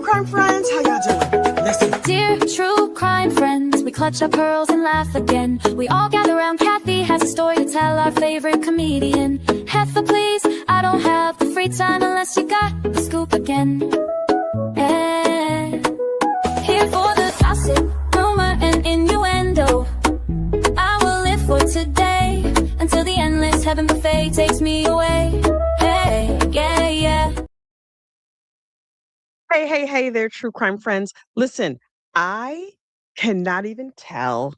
crime friends, how y'all doing? Listen. Dear true crime friends, we clutch our pearls and laugh again. We all gather around, Kathy has a story to tell, our favorite comedian. Heifer, please, I don't have the free time unless you got the scoop again. Here for the gossip, rumor and innuendo. I will live for today until the endless heaven buffet takes me away. Hey, yeah, yeah. Hey there, true crime friends. Listen, I cannot even tell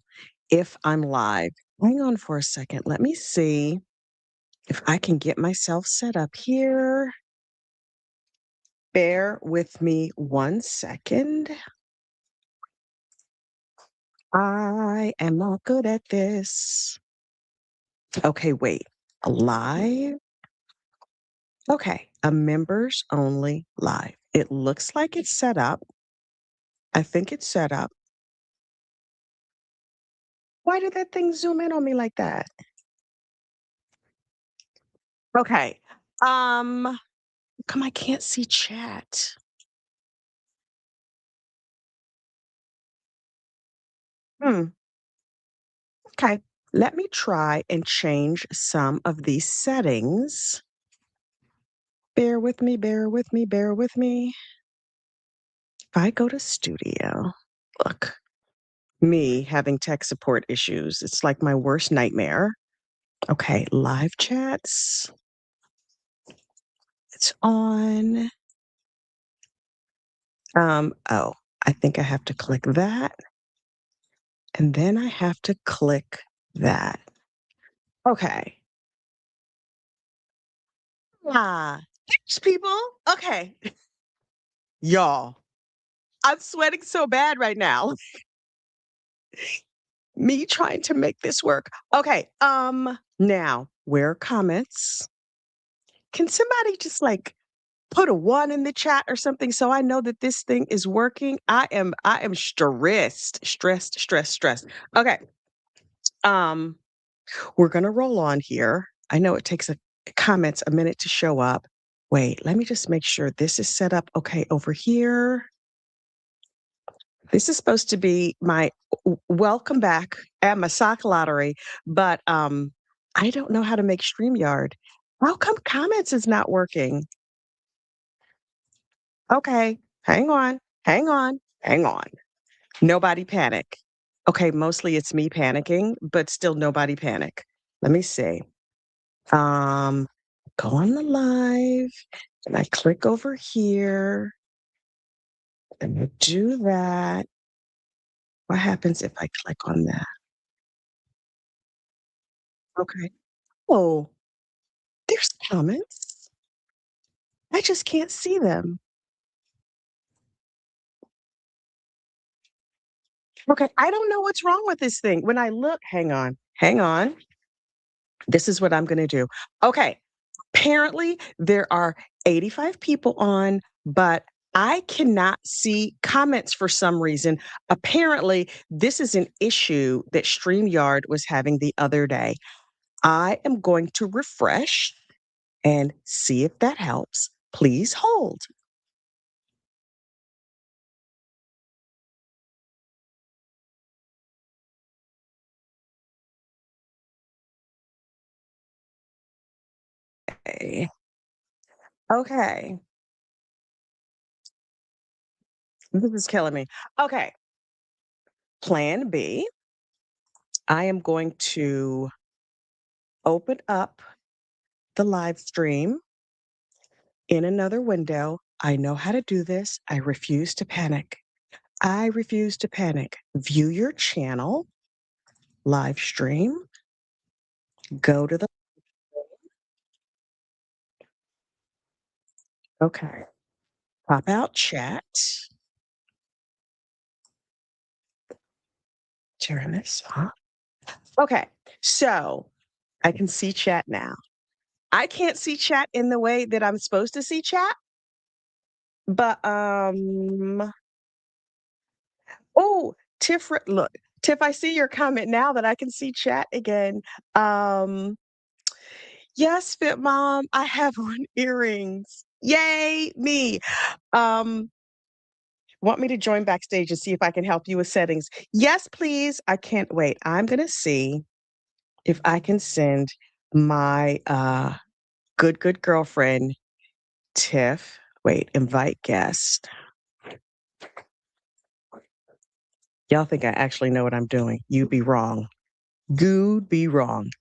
if I'm live. Hang on for a second. Let me see if I can get myself set up here. Bear with me 1 second. I am not good at this. Okay, wait. Live? Okay, a members only live. It looks like it's set up. I think it's set up. Why did that thing zoom in on me like that? Okay. Come, I can't see chat. Hmm. Okay. Let me try and change some of these settings. Bear with me, bear with me, bear with me. If I go to studio, look, me having tech support issues. It's like my worst nightmare. Okay, live chats. It's on. Oh, I think I have to click that. And then I have to click that. Okay. Thanks, people. Okay. Y'all, I'm sweating so bad right now. Me trying to make this work. Okay. Now, where are comments? Can somebody just like put a 1 in the chat or something so I know that this thing is working? I am stressed. Okay. We're gonna roll on here. I know it takes comments a minute to show up. Wait, let me just make sure this is set up okay over here. This is supposed to be my welcome back at my sock lottery, but I don't know how to make StreamYard. How come comments is not working? Okay, hang on. Nobody panic. Okay, mostly it's me panicking, but still nobody panic. Let me see. Go on the live and I click over here and I do that. What happens if I click on that? Okay. Oh, there's comments. I just can't see them. Okay, I don't know what's wrong with this thing. When I look, hang on. This is what I'm going to do. Okay, apparently there are 85 people on, but I cannot see comments for some reason. Apparently, this is an issue that StreamYard was having the other day. I am going to refresh and see if that helps. Please hold. Okay. Okay. This is killing me. Okay. Plan B. I am going to open up the live stream in another window. I know how to do this. I refuse to panic. I refuse to panic. View your channel, live stream, go to the. Okay. Pop out chat. Turn this off. Okay. So I can see chat now. I can't see chat in the way that I'm supposed to see chat, but oh, Tiff, look, Tiff, I see your comment now that I can see chat again. Yes, Fit Mom, I have on earrings. Yay, me. Um, Want me to join backstage and see if I can help you with settings? Yes, please. I can't wait. I'm going to see if I can send my good girlfriend, Tiff. Wait, invite guest. Y'all think I actually know what I'm doing. You'd be wrong. You'd be wrong.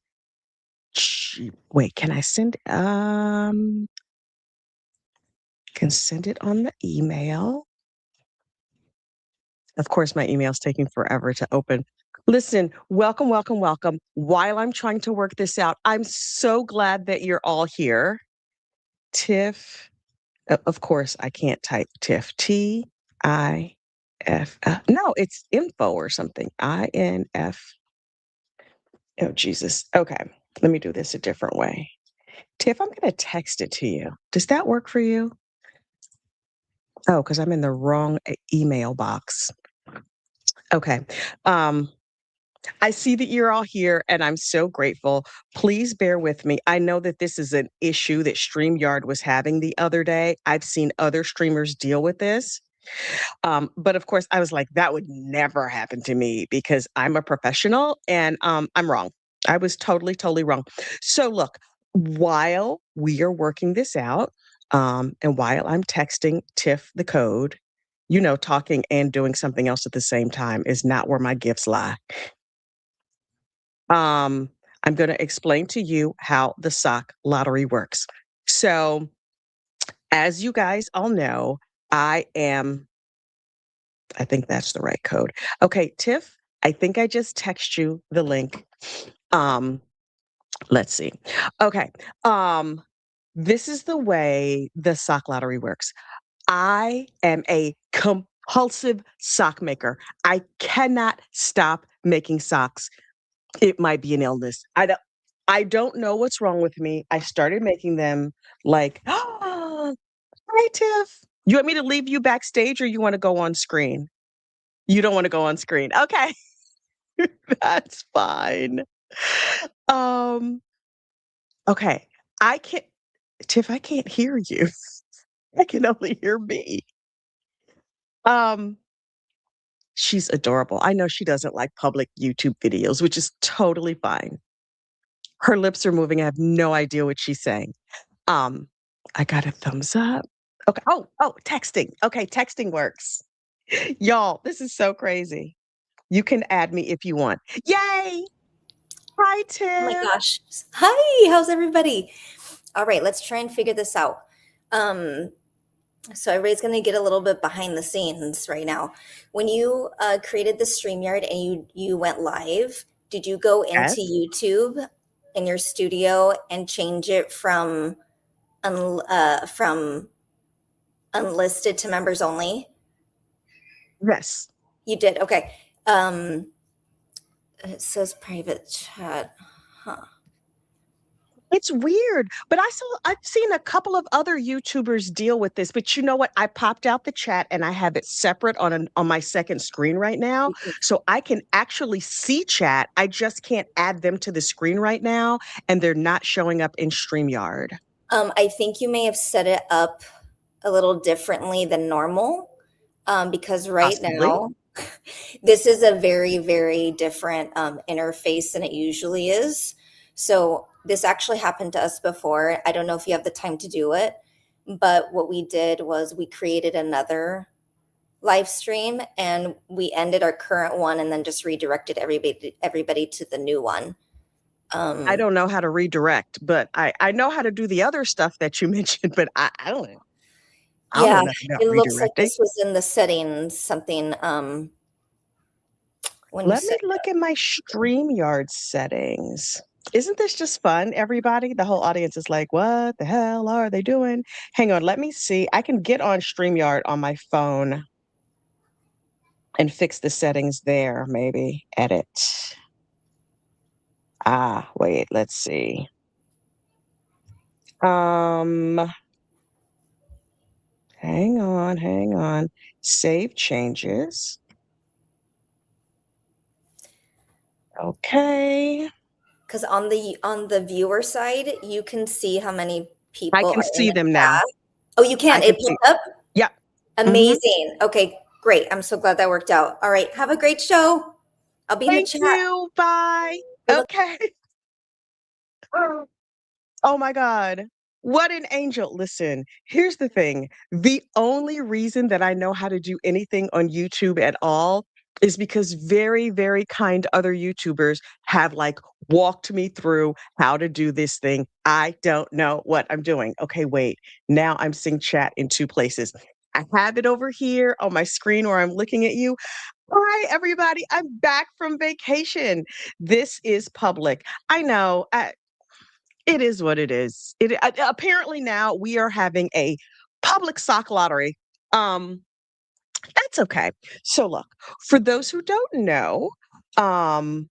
Wait, can I send can send it on the email? Of course, my email's taking forever to open. Listen, welcome, welcome, welcome. While I'm trying to work this out, I'm so glad that you're all here. Tiff, of course, I can't type Tiff. T-I-F. No, it's info or something. I-N-F. Oh, Jesus. Okay, let me do this a different way. Tiff, I'm going to text it to you. Does that work for you? Oh, because I'm in the wrong email box. Okay. I see that you're all here and I'm so grateful. Please bear with me. I know that this is an issue that StreamYard was having the other day. I've seen other streamers deal with this. But of course, I was like, that would never happen to me because I'm a professional and I'm wrong. I was totally, totally wrong. So look, while we are working this out, and while I'm texting Tiff the code, talking and doing something else at the same time is not where my gifts lie. I'm going to explain to you how the sock lottery works. So, as you guys all know, I think that's the right code. Okay, Tiff, I think I just text you the link. Let's see. Okay. This is the way the sock lottery works. I am a compulsive sock maker. I cannot stop making socks. It might be an illness. I don't know what's wrong with me. I started making them like, "Ah, hi, Tiff. You want me to leave you backstage or you want to go on screen? You don't want to go on screen. Okay. That's fine. Um, okay. I can't, Tiff, I can't hear you. I can only hear me. Um, she's adorable. I know she doesn't like public YouTube videos, which is totally fine. Her lips are moving. I have no idea what she's saying. Um, I got a thumbs up. Okay. Oh, texting. Okay, texting works. Y'all, this is so crazy. You can add me if you want. Yay! Hi, Oh my Tiff. gosh. Hi, how's everybody? All right, let's try and figure this out. So everybody's going to get a little bit behind the scenes right now. When you created the StreamYard and you went live, did you go Yes. into YouTube in your studio and change it from unlisted to members only? Yes. You did. Okay. It says private chat. Huh. It's weird, but I've seen a couple of other YouTubers deal with this, but you know what? I popped out the chat and I have it separate on my second screen right now. So I can actually see chat. I just can't add them to the screen right now, and they're not showing up in StreamYard. I think you may have set it up a little differently than normal, because right Possibly. now this is a very, very different interface than it usually is. So this actually happened to us before. I don't know if you have the time to do it, but what we did was we created another live stream and we ended our current one and then just redirected everybody to the new one. I don't know how to redirect, but I know how to do the other stuff that you mentioned, but I don't know. I don't Yeah, know nothing about it looks like redirecting. this was in the settings, something when you Let me set look at my StreamYard settings. Isn't this just fun, everybody? The whole audience is like, what the hell are they doing? Hang on, let me see. I can get on StreamYard on my phone and fix the settings there, maybe. Edit. Wait, let's see. Hang on. Save changes. Okay. because on the viewer side, you can see how many people I can are in see the them now. chat. Oh, you can. I It can see. popped up. Yeah. Mhm. Amazing. Okay, Great. I'm so glad that worked out. All right. Have a great show. I'll be in the Thank chat. you. Bye. We look Okay. Oh my God. What an angel. Listen, here's the thing. The only reason that I know how to do anything on YouTube at all is because very, very kind other YouTubers have like walked me through how to do this thing. I don't know what I'm doing. Okay, wait. Now I'm seeing chat in two places. I have it over here on my screen where I'm looking at you. Hi, everybody. I'm back from vacation. This is public. I know. It is what it is. Apparently now we are having a public sock lottery. Um, that's okay. So look, for those who don't know, um,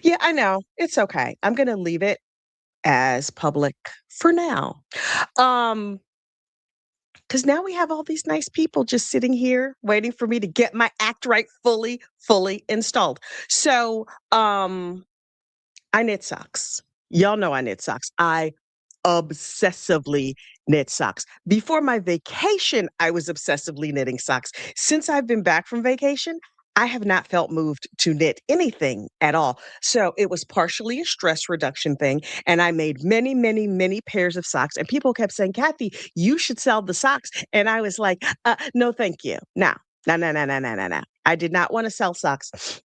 yeah, I know it's okay. I'm gonna leave it as public for now. Um, because now we have all these nice people just sitting here waiting for me to get my act right fully installed. So, I knit socks. Y'all know I knit socks. I obsessively knit socks. Before my vacation, I was obsessively knitting socks. Since I've been back from vacation, I have not felt moved to knit anything at all. So it was partially a stress reduction thing. And I made many pairs of socks. And people kept saying, Kathy, you should sell the socks. And I was like, no, thank you. No. I did not want to sell socks.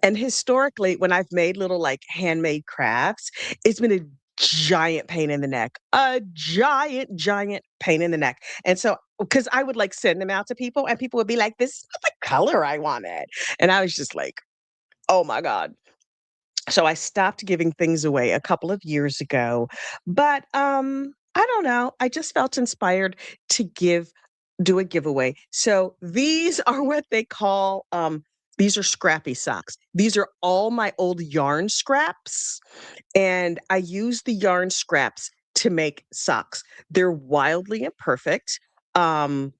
And historically, when I've made little like handmade crafts, it's been a giant pain in the neck, a giant pain in the neck. And so, because I would like send them out to people and people would be like, this is not the color I wanted. And I was just like, oh my God. So I stopped giving things away a couple of years ago. But I don't know. I just felt inspired to do a giveaway. So these are what they call these are scrappy socks. These are all my old yarn scraps. And I use the yarn scraps to make socks. They're wildly imperfect. Um,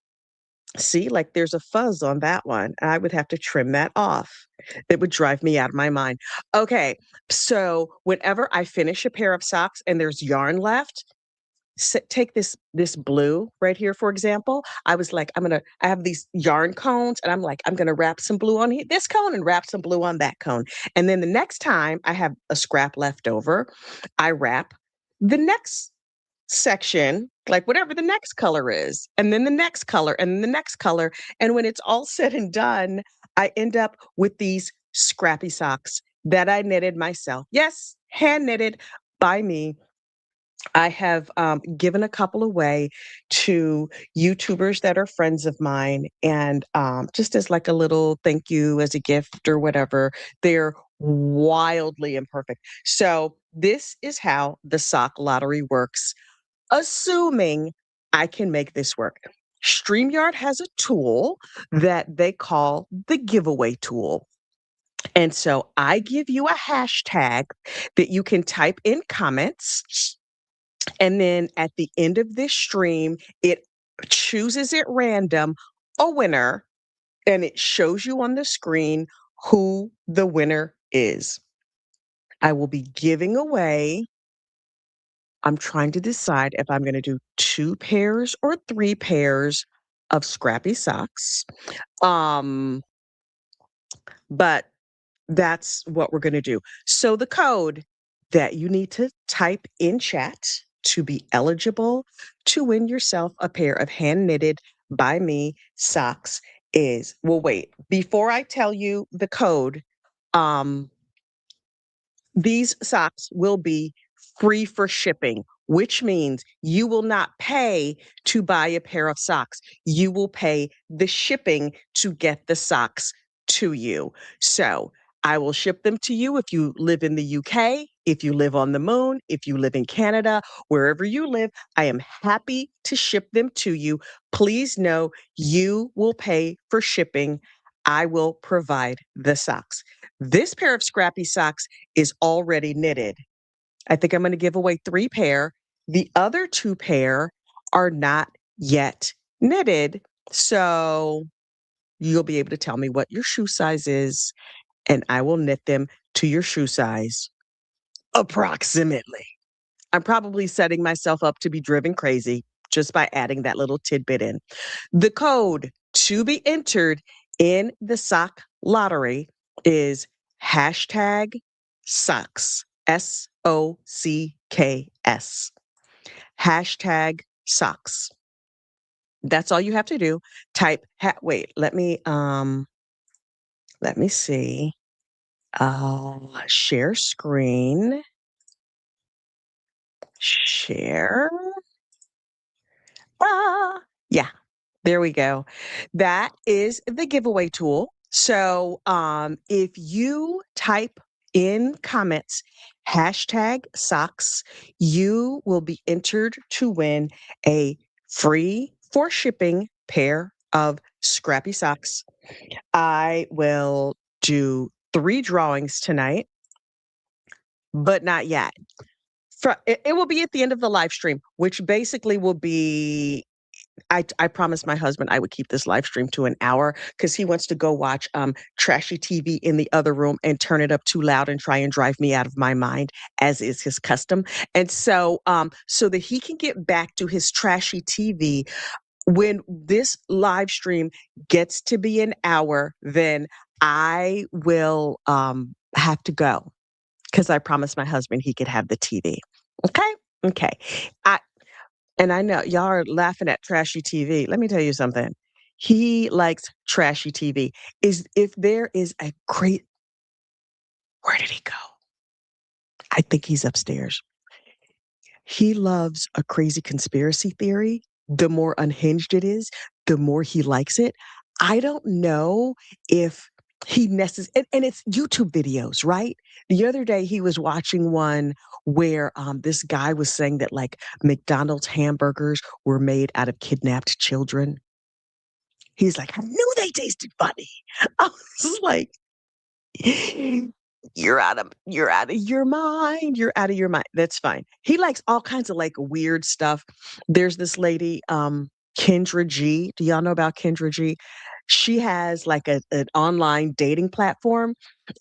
See, like there's a fuzz on that one. I would have to trim that off. It would drive me out of my mind. Okay, so whenever I finish a pair of socks and there's yarn left, take this blue right here, for example. I was like, I have these yarn cones, and I'm like, I'm gonna wrap some blue on this cone and wrap some blue on that cone. And then the next time I have a scrap left over, I wrap the next section, like whatever the next color is, and then the next color, and the next color. And when it's all said and done, I end up with these scrappy socks that I knitted myself. Yes, hand knitted by me. I have given a couple away to YouTubers that are friends of mine, and just as like a little thank you as a gift or whatever. They're wildly imperfect. So this is how the sock lottery works, assuming I can make this work. StreamYard has a tool that they call the giveaway tool. And so I give you a hashtag that you can type in comments. And then at the end of this stream, it chooses at random a winner, and it shows you on the screen who the winner is. I will be giving away, I'm trying to decide if I'm going to do 2 pairs or 3 pairs of scrappy socks. Um, but that's what we're going to do. So the code that you need to type in chat to be eligible to win yourself a pair of hand knitted by me socks is, well, wait, before I tell you the code, um, these socks will be free for shipping, which means you will not pay to buy a pair of socks. You will pay the shipping to get the socks to you. So I will ship them to you if you live in the UK, if you live on the moon, if you live in Canada, wherever you live. I am happy to ship them to you. Please know you will pay for shipping. I will provide the socks. This pair of scrappy socks is already knitted. I think I'm going to give away 3 pair. The other 2 pair are not yet knitted. So you'll be able to tell me what your shoe size is, and I will knit them to your shoe size approximately. I'm probably setting myself up to be driven crazy. just by adding that little tidbit in. The code to be entered in the sock lottery is hashtag socks, SOCKS. Hashtag socks. That's all you have to do. Type wait, let me see. Share screen. Share. Yeah, there we go. That is the giveaway tool. So if you type in comments hashtag socks, you will be entered to win a free for shipping pair of Scrappy socks. I will do 3 drawings tonight, but not yet. It will be at the end of the live stream, which basically will be I promised my husband I would keep this live stream to an hour because he wants to go watch trashy TV in the other room and turn it up too loud and try and drive me out of my mind, as is his custom. And so so that he can get back to his trashy TV, when this live stream gets to be an hour, then I will have to go because I promised my husband he could have the TV. Okay? Okay. And I know y'all are laughing at trashy TV. Let me tell you something. He likes trashy TV. If there is a great, where did he go? I think he's upstairs. He loves a crazy conspiracy theory. The more unhinged it is, the more he likes it. I don't know if he necessarily, and it's YouTube videos, right? The other day he was watching one where this guy was saying that like McDonald's hamburgers were made out of kidnapped children. He's like, I knew they tasted funny. I was like, you're out of your mind. You're out of your mind. That's fine. He likes all kinds of like weird stuff. There's this lady, Kendra G. Do y'all know about Kendra G? She has like an online dating platform,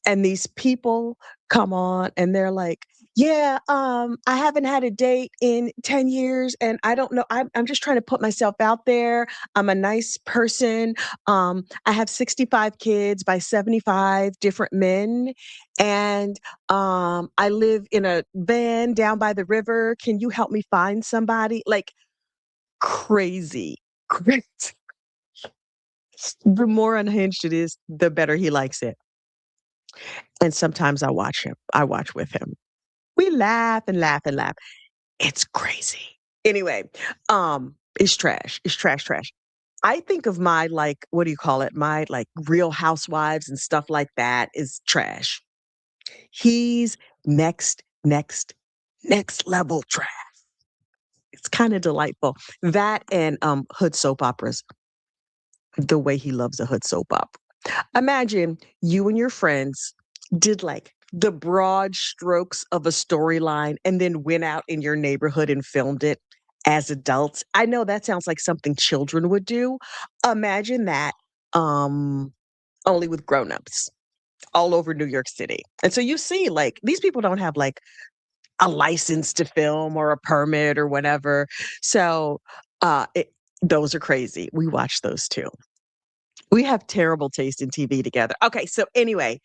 and these people come on and they're like, yeah, I haven't had a date in 10 years and I don't know. I'm just trying to put myself out there. I'm a nice person. I have 65 kids by 75 different men. And I live in a van down by the river. Can you help me find somebody? Like crazy, crazy. The more unhinged it is, the better he likes it. And sometimes I watch him. I watch with him. We laugh and laugh and laugh. It's crazy. Anyway, it's trash. It's trash, trash. I think of my like, what do you call it? My like Real Housewives and stuff like that is trash. He's next level trash. It's kind of delightful. That and hood soap operas. The way he loves a hood soap opera. Imagine you and your friends did like the broad strokes of a storyline and then went out in your neighborhood and filmed it as adults. I know that sounds like something children would do. Imagine that only with grown-ups all over New York City. And so you see like these people don't have like a license to film or a permit or whatever. So those are crazy. We watch those too. We have terrible taste in TV together. Okay, so anyway,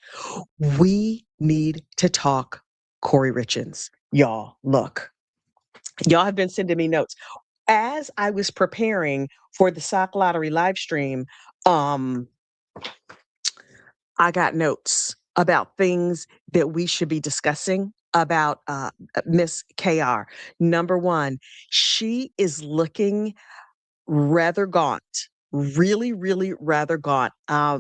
we need to talk Corey Richens. Y'all, look, y'all have been sending me notes. As I was preparing for the Sock Lottery live stream, I got notes about things that we should be discussing about Miss KR. Number one, she is looking rather gaunt, really, really rather gaunt. I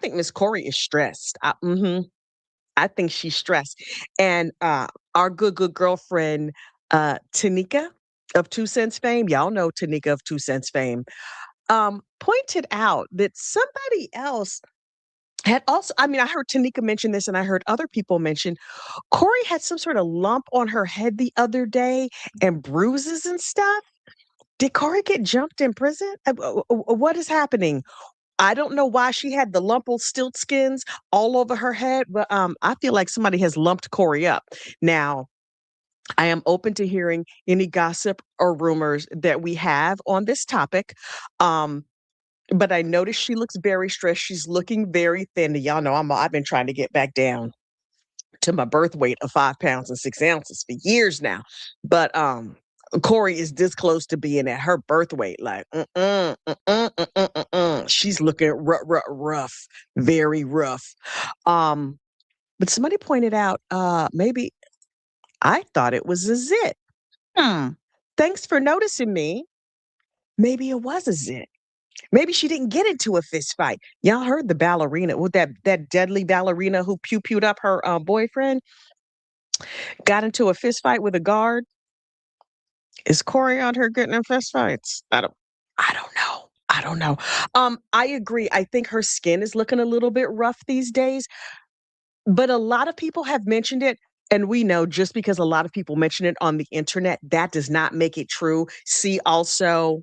think Miss Corey is stressed. I think she's stressed. And our good girlfriend, Tanika of 2 Cents fame, y'all know Tanika of 2 Cents fame, pointed out that somebody else had also, I mean, I heard Tanika mention this and I heard other people mention Corey had some sort of lump on her head the other day and bruises and stuff. Did Corey get jumped in prison? What is happening? I don't know why she had the lump of stilt skins all over her head, but I feel like somebody has lumped Corey up. Now, I am open to hearing any gossip or rumors that we have on this topic. Um, but I noticed she looks very stressed. She's looking very thin. Y'all know I've been trying to get back down to my birth weight of 5 pounds and 6 ounces for years now. But Corey is this close to being at her birth weight. Like, she's looking rough, very rough. Um, but somebody pointed out, maybe I thought it was a zit. Hmm. Thanks for noticing me. Maybe it was a zit. Maybe she didn't get into a fist fight. Y'all heard the ballerina with that deadly ballerina who pew-pewed up her boyfriend, got into a fist fight with a guard. Is Corey out here getting in fist fights? I don't know. I don't know. I agree. I think her skin is looking a little bit rough these days, but a lot of people have mentioned it. And we know just because a lot of people mention it on the internet, that does not make it true. See also,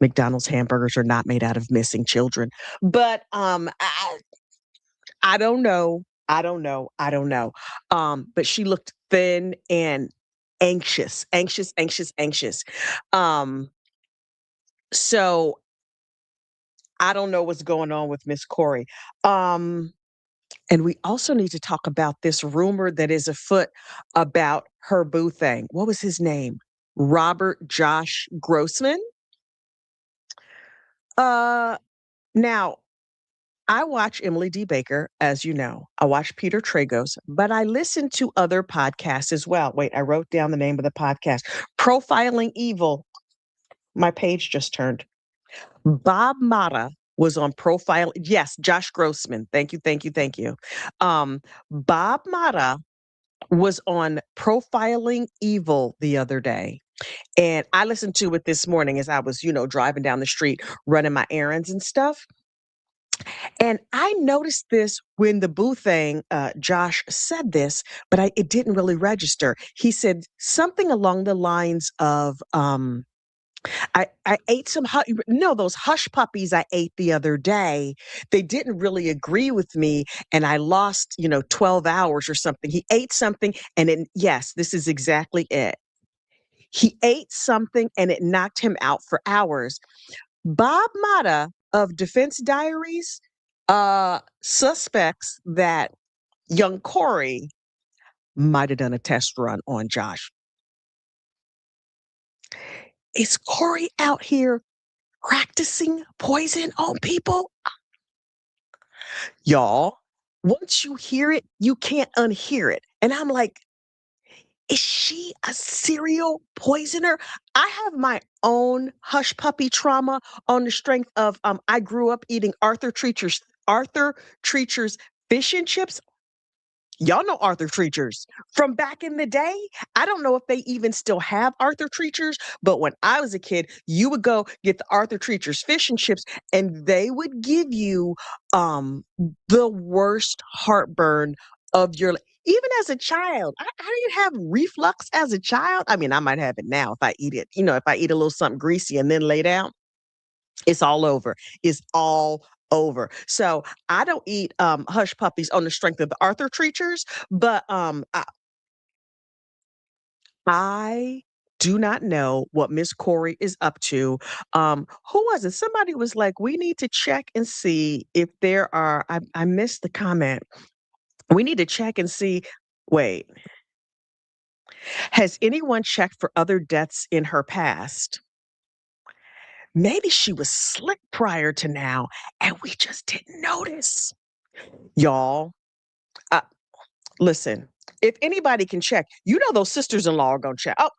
McDonald's hamburgers are not made out of missing children. But I don't know. I don't know. I don't know. But she looked thin and anxious, anxious, anxious, anxious. Um, so I don't know what's going on with Miss Corey. Um, and we also need to talk about this rumor that is afoot about her boo thing. What was his name? Robert Josh Grossman. Uh, now I watch Emily D. Baker, as you know. I watch Peter Tragos, but I listen to other podcasts as well. Wait, I wrote down the name of the podcast. Profiling Evil. My page just turned. Bob Mata was on Profile. Yes, Josh Grossman. Thank you, thank you, thank you. Bob Mata was on Profiling Evil the other day. And I listened to it this morning as I was, driving down the street, running my errands and stuff. And I noticed this when the boo thing, Josh said this, but it didn't really register. He said something along the lines of, I ate some, no, those hush puppies I ate the other day, they didn't really agree with me. And I lost, 12 hours or something. He ate something yes, this is exactly it. He ate something and it knocked him out for hours. Bob Mata of Defense Diaries suspects that young Corey might have done a test run on Josh. Is Corey out here practicing poison on people? Y'all, once you hear it, you can't unhear it. And I'm like, is she a serial poisoner? I have my own hush puppy trauma on the strength of I grew up eating Arthur Treacher's fish and chips. Y'all know Arthur Treachers from back in the day. I don't know if they even still have Arthur Treachers, but when I was a kid, you would go get the Arthur Treachers fish and chips, and they would give you the worst heartburn of your life. Even as a child, I didn't have reflux as a child. I mean, I might have it now if I eat it. If I eat a little something greasy and then lay down, it's all over. It's all over. So I don't eat hush puppies on the strength of the Arthur Treachers, but I do not know what Miss Corey is up to. Who was it? Somebody was like, we need to check and see if there are, I missed the comment. We need to check and see. Wait, has anyone checked for other deaths in her past? Maybe she was slick prior to now and we just didn't notice. Y'all, uh, listen, if anybody can check, those sisters-in-law are going to check. Oh,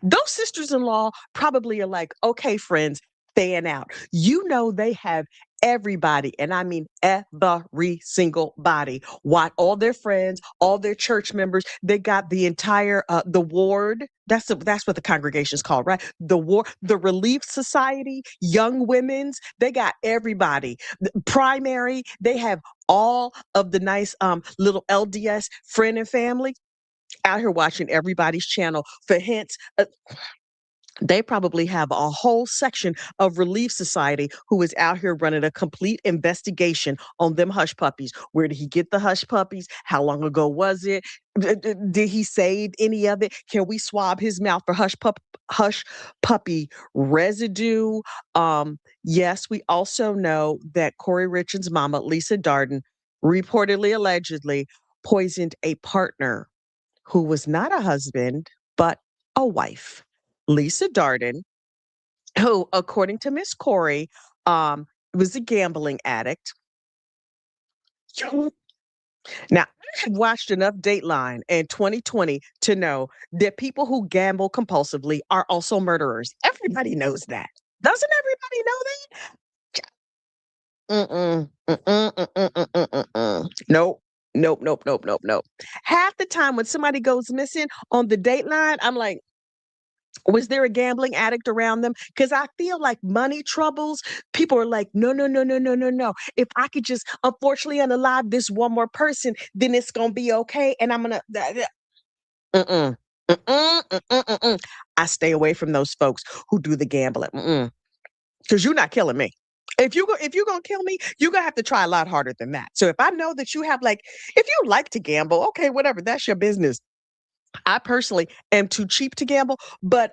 those sisters-in-law probably are like, okay, friends, fan out. They have everybody, and I mean every single body. What all their friends, all their church members, they got the entire the ward. That's what the congregation is called, right? The ward, the Relief Society, Young Women's. They got everybody. The primary. They have all of the nice little LDS friend and family out here watching everybody's channel for hints. They probably have a whole section of Relief Society who is out here running a complete investigation on them hush puppies. Where did he get the hush puppies? How long ago was it? Did he save any of it? Can we swab his mouth for hush puppy residue? Yes, we also know that Corey Richens' mama, Lisa Darden, reportedly, allegedly poisoned a partner who was not a husband, but a wife. Lisa Darden, who, according to Miss Corey, was a gambling addict. Now, I've watched enough Dateline in 2020 to know that people who gamble compulsively are also murderers. Everybody knows that. Doesn't everybody know that? Mm-mm, mm-mm, mm-mm, mm-mm, mm-mm. Nope. Nope, nope, nope, nope, nope. Half the time when somebody goes missing on the Dateline, I'm like, was there a gambling addict around them? Because I feel like money troubles, people are like, no, no, no, no, no, no, no. If I could just unfortunately unalive this one more person, then it's gonna be okay. And I'm gonna mm-mm, mm-mm, mm-mm, mm-mm. I stay away from those folks who do the gambling. Because you're not killing me. If you're gonna kill me, you're gonna have to try a lot harder than that. So if I know that you have like, if you like to gamble, okay, whatever, that's your business. I personally am too cheap to gamble, but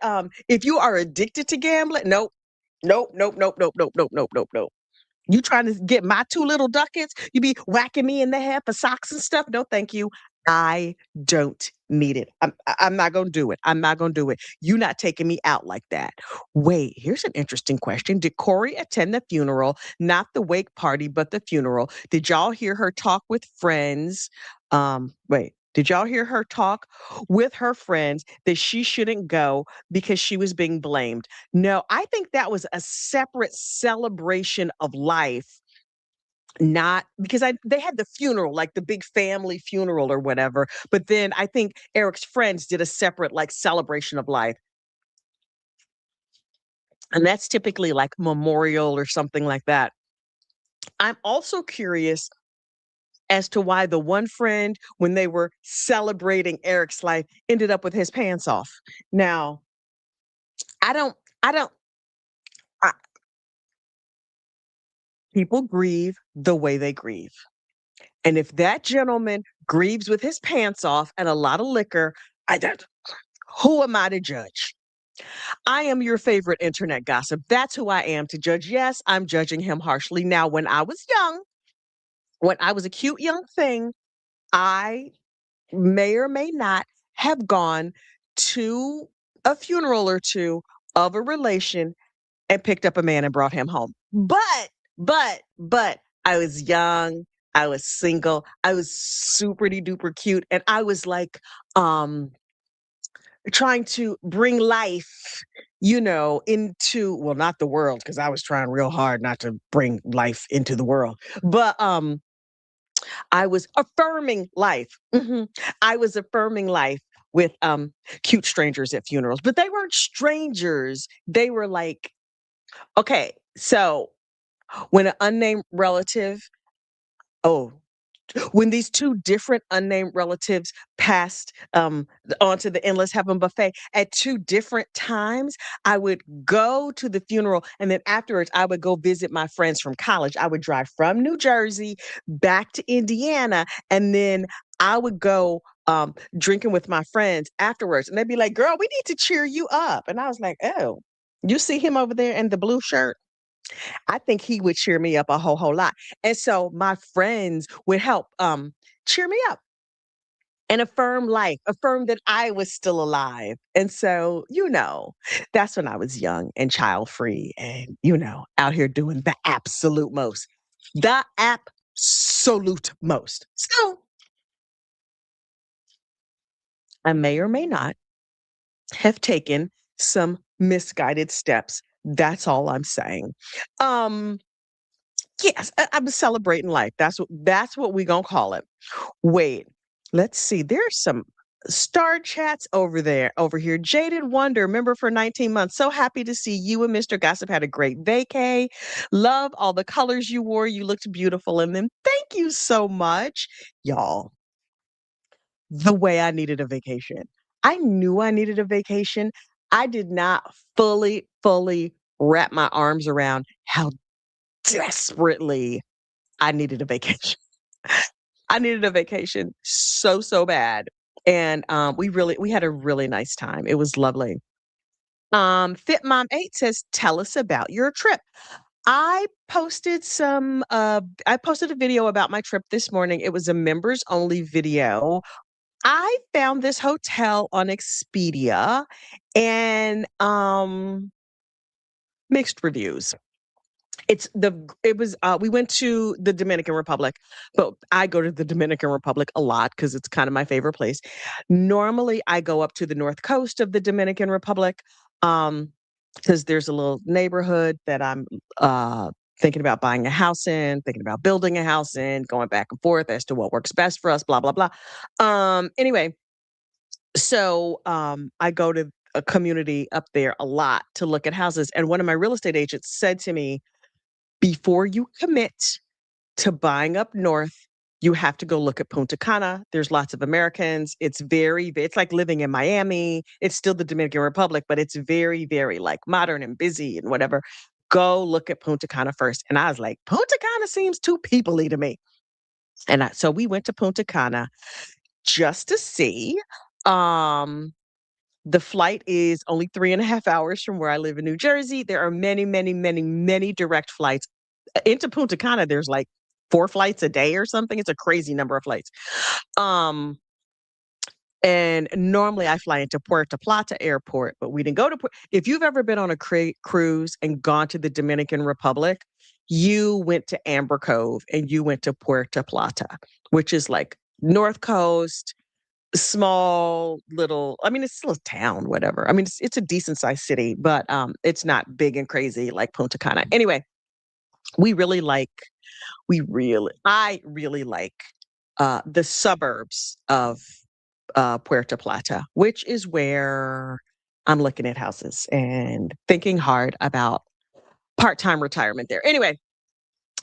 if you are addicted to gambling, nope, nope, nope, nope, nope, nope, nope, nope, nope, nope. You trying to get my 2 little ducats? You be whacking me in the head for socks and stuff? No, thank you. I don't need it. I'm not gonna do it. I'm not gonna do it. You not taking me out like that. Wait, here's an interesting question. Did Corey attend the funeral? Not the wake party, but the funeral. Did y'all hear her talk with friends? Wait, did y'all hear her talk with her friends that she shouldn't go because she was being blamed? No, I think that was a separate celebration of life, not because they had the funeral, like the big family funeral or whatever. But then I think Eric's friends did a separate like celebration of life. And that's typically like memorial or something like that. I'm also curious as to why the one friend, when they were celebrating Eric's life, ended up with his pants off. Now, I don't, I don't, I, people grieve the way they grieve. And if that gentleman grieves with his pants off and a lot of liquor, I don't, who am I to judge? I am your favorite internet gossip. That's who I am to judge. Yes, I'm judging him harshly. Now, when I was young, when I was a cute young thing, I may or may not have gone to a funeral or two of a relation and picked up a man and brought him home. But I was young, I was single, I was super duper cute, and I was like, trying to bring life, into, well, not the world, because I was trying real hard not to bring life into the world, but I was affirming life. I was affirming life with cute strangers at funerals, but they weren't strangers. They were like, okay, so when an unnamed relative, oh, when these two different unnamed relatives passed onto the endless heaven buffet at two different times, I would go to the funeral and then afterwards I would go visit my friends from college. I would drive from New Jersey back to Indiana, and then I would go drinking with my friends afterwards, and they'd be like, girl, we need to cheer you up. And I was like, oh, you see him over there in the blue shirt? I think he would cheer me up a whole lot. And so my friends would help cheer me up and affirm life, affirm that I was still alive. And so, that's when I was young and child free and, out here doing the absolute most. The absolute most. So I may or may not have taken some misguided steps. That's all I'm saying. Um, Yes, I'm celebrating life. That's what we gonna call it. Wait, let's see. There's some star chats over here. Jaded Wonder, member for 19 months. So happy to see you and Mr. Gossip had a great vacay. Love all the colors you wore. You looked beautiful in them. Thank you so much, y'all. The way I needed a vacation. I knew I needed a vacation. I did not fully wrap my arms around how desperately I needed a vacation. I needed a vacation so bad. And we had a really nice time. It was lovely. Fit Mom 8 says, tell us about your trip. I posted a video about my trip this morning. It was a members only video. I found this hotel on Expedia and mixed reviews. We went to the Dominican Republic, but I go to the Dominican Republic a lot because it's kind of my favorite place. Normally I go up to the north coast of the Dominican Republic because there's a little neighborhood that I'm thinking about buying a house in, thinking about building a house in, going back and forth as to what works best for us, blah blah blah. Anyway, so I go to a community up there a lot to look at houses, and one of my real estate agents said to me, before you commit to buying up north, you have to go look at Punta Cana. There's lots of Americans. It's like living in Miami. It's still the Dominican Republic, but it's very like modern and busy and whatever. Go look at Punta Cana first. And I was like, Punta Cana seems too people-y to me. So we went to Punta Cana just to see. The flight is only 3.5 hours from where I live in New Jersey. There are many direct flights. Into Punta Cana, there's like 4 flights a day or something. It's a crazy number of flights. And normally I fly into Puerto Plata Airport, but we didn't go to if you've ever been on a cruise and gone to the Dominican Republic, you went to Amber Cove and you went to Puerto Plata, which is like North Coast, small little, I mean, it's still a town, whatever. I mean, it's a decent sized city, but it's not big and crazy like Punta Cana. Anyway, I really like the suburbs of Puerto Plata, which is where I'm looking at houses and thinking hard about part-time retirement there. Anyway,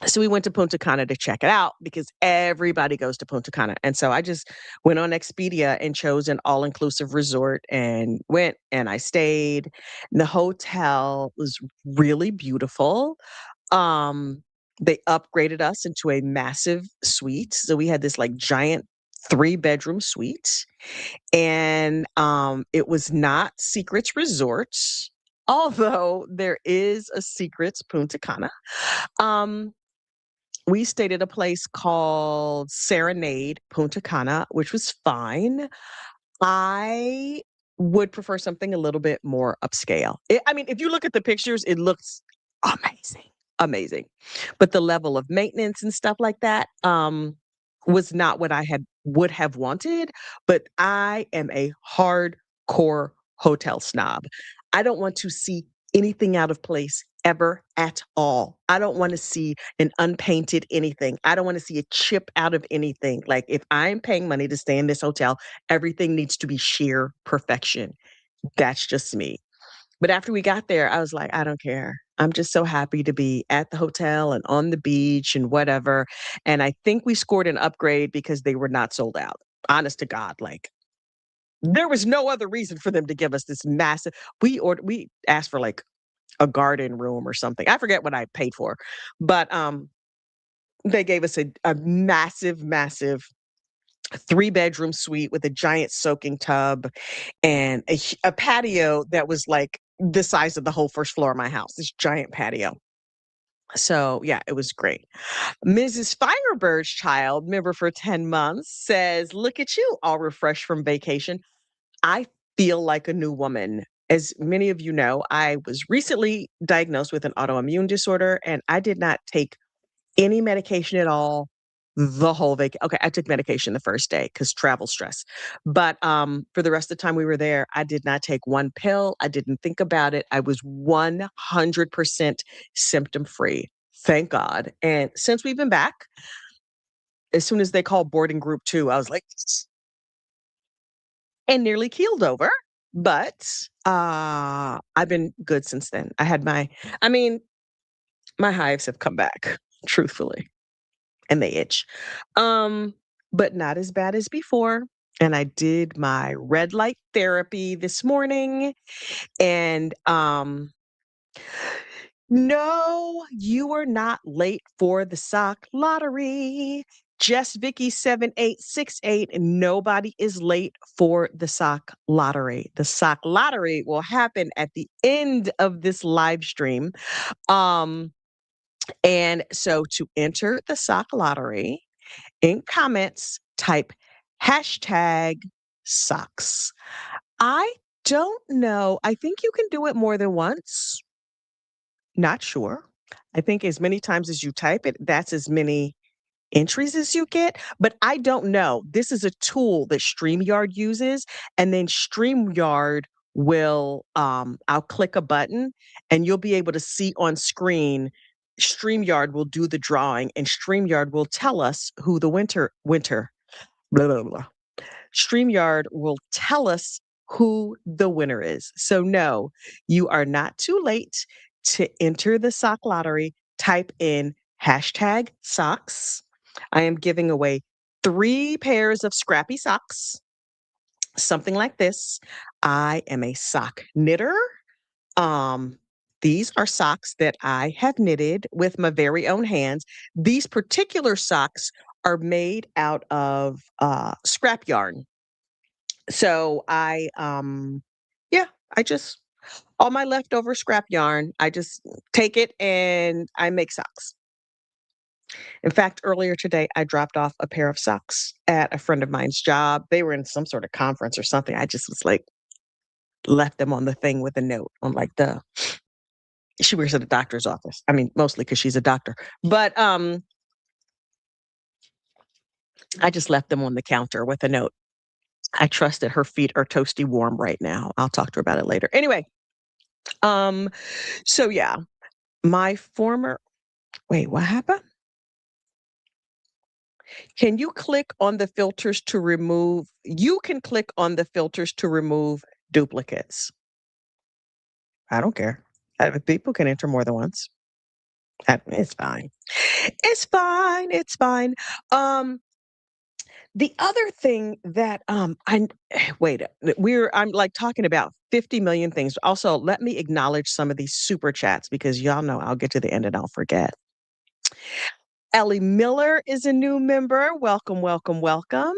so we went to Punta Cana to check it out because everybody goes to Punta Cana. And so I just went on Expedia and chose an all-inclusive resort and went and I stayed. The hotel was really beautiful. They upgraded us into a massive suite. So we had this like giant 3-bedroom suite. And it was not Secrets Resort, although there is a Secrets Punta Cana. We stayed at a place called Serenade Punta Cana, which was fine. I would prefer something a little bit more upscale. I mean, if you look at the pictures, it looks amazing, amazing. But the level of maintenance and stuff like that was not what would have wanted. But I am a hardcore hotel snob. I don't want to see anything out of place ever at all. I don't want to see an unpainted anything. I don't want to see a chip out of anything. Like if I'm paying money to stay in this hotel, everything needs to be sheer perfection. That's just me. But after we got there, I was like, I don't care. I'm just so happy to be at the hotel and on the beach and whatever. And I think we scored an upgrade because they were not sold out. Honest to God, like there was no other reason for them to give us this massive. We asked for like a garden room or something. I forget what I paid for, but they gave us a massive 3-bedroom suite with a giant soaking tub and a patio that was like the size of the whole first floor of my house, this giant patio. So yeah, it was great. Mrs. Firebird's child, member for 10 months, says, look at you, all refreshed from vacation. I feel like a new woman. As many of you know, I was recently diagnosed with an autoimmune disorder and I did not take any medication at all the whole vacation. Okay, I took medication the first day because travel stress. But for the rest of the time we were there, I did not take one pill. I didn't think about it. I was 100% symptom free. Thank God. And since we've been back, as soon as they called boarding group 2, I was like, and nearly keeled over. But I've been good since then. I mean, my hives have come back, truthfully, and they itch. But not as bad as before. and I did my red light therapy this morning. And no, you are not late for the sock lottery. Just Vicky 7868. Nobody is late for the sock lottery. The sock lottery will happen at the end of this live stream. Um, and so to enter the sock lottery, in comments, type hashtag socks. I don't know. I think you can do it more than once. Not sure. I think as many times as you type it, that's as many entries as you get. But I don't know. This is a tool that StreamYard uses, and then StreamYard will I'll click a button and you'll be able to see on screen. StreamYard will do the drawing and StreamYard will tell us who the winter blah blah blah. StreamYard will tell us who the winner is. So, no, you are not too late to enter the sock lottery. Type in hashtag socks. I am giving away 3 pairs of Scrappy socks, something like this. I am a sock knitter. Um, these are socks that I have knitted with my very own hands. These particular socks are made out of scrap yarn. So yeah, I just all my leftover scrap yarn, I just take it and I make socks. In fact, earlier today, I dropped off a pair of socks at a friend of mine's job. They were in some sort of conference or something. I just was like, left them on the thing with a note on like she works at a doctor's office. I mean, mostly because she's a doctor. But I just left them on the counter with a note. I trust that her feet are toasty warm right now. I'll talk to her about it later. Anyway, so yeah, my former wait, what happened? Can you click on the filters to remove? You can click on the filters to remove duplicates. I don't care. People can enter more than once. It's fine. It's fine. It's fine. Um, the other thing that I wait, I'm like talking about 50 million things. Also, let me acknowledge some of these super chats because y'all know I'll get to the end and I'll forget. Ellie Miller is a new member. Welcome, welcome, welcome.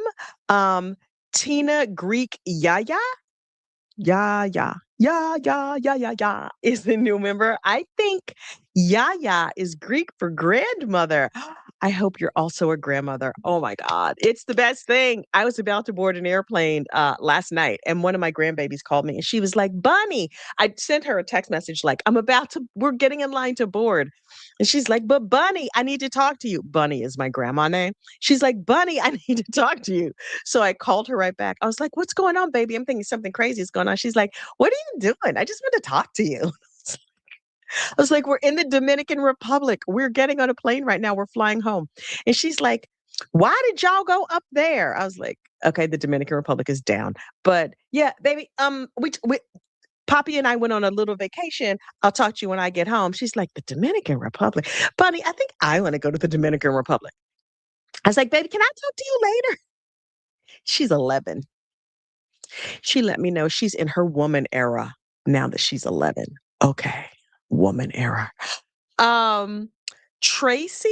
Tina Greek Yaya. Ya is the new member. I think Yaya is Greek for grandmother. I hope you're also a grandmother. Oh my God. It's the best thing. I was about to board an airplane last night, and one of my grandbabies called me and she was like, Bunny. I sent her a text message like, we're getting in line to board. And she's like, but Bunny, I need to talk to you. Bunny is my grandma name. She's like, Bunny, I need to talk to you. So I called her right back. I was like, what's going on, baby? I'm thinking something crazy is going on. She's like, what are you doing? I just want to talk to you. I was like, we're in the Dominican Republic. We're getting on a plane right now. We're flying home. And she's like, why did y'all go up there? I was like, okay, the Dominican Republic is down. But yeah, baby, we Poppy and I went on a little vacation. I'll talk to you when I get home. She's like, the Dominican Republic. Bunny, I think I want to go to the Dominican Republic. I was like, baby, can I talk to you later? She's 11. She let me know she's in her woman era now that she's 11. Okay, woman era. Tracy,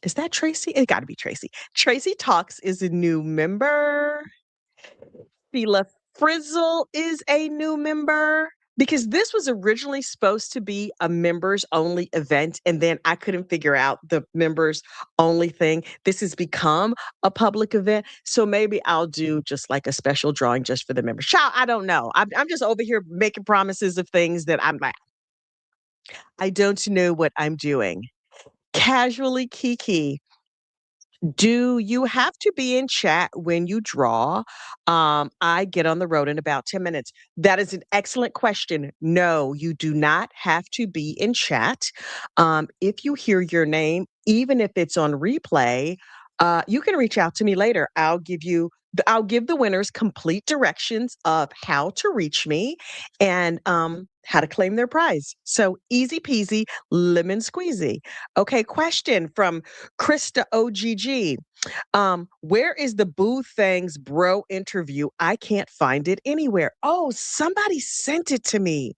is that Tracy? It got to be Tracy. Tracy Talks is a new member. Sheila Frizzle is a new member because this was originally supposed to be a members only event. And then I couldn't figure out the members only thing. This has become a public event. So maybe I'll do just like a special drawing just for the members. Child, I don't know. I'm just over here making promises of things that I'm like, I don't know what I'm doing. Casually Kiki, do you have to be in chat when you draw? I get on the road in about 10 minutes. That is an excellent question. No, you do not have to be in chat. If you hear your name, even if it's on replay, you can reach out to me later. I'll give you I'll give the winners complete directions of how to reach me and how to claim their prize. So easy peasy, lemon squeezy. Okay, question from Krista OGG. Where is the Boo Thangs Bro interview? I can't find it anywhere. Oh, somebody sent it to me.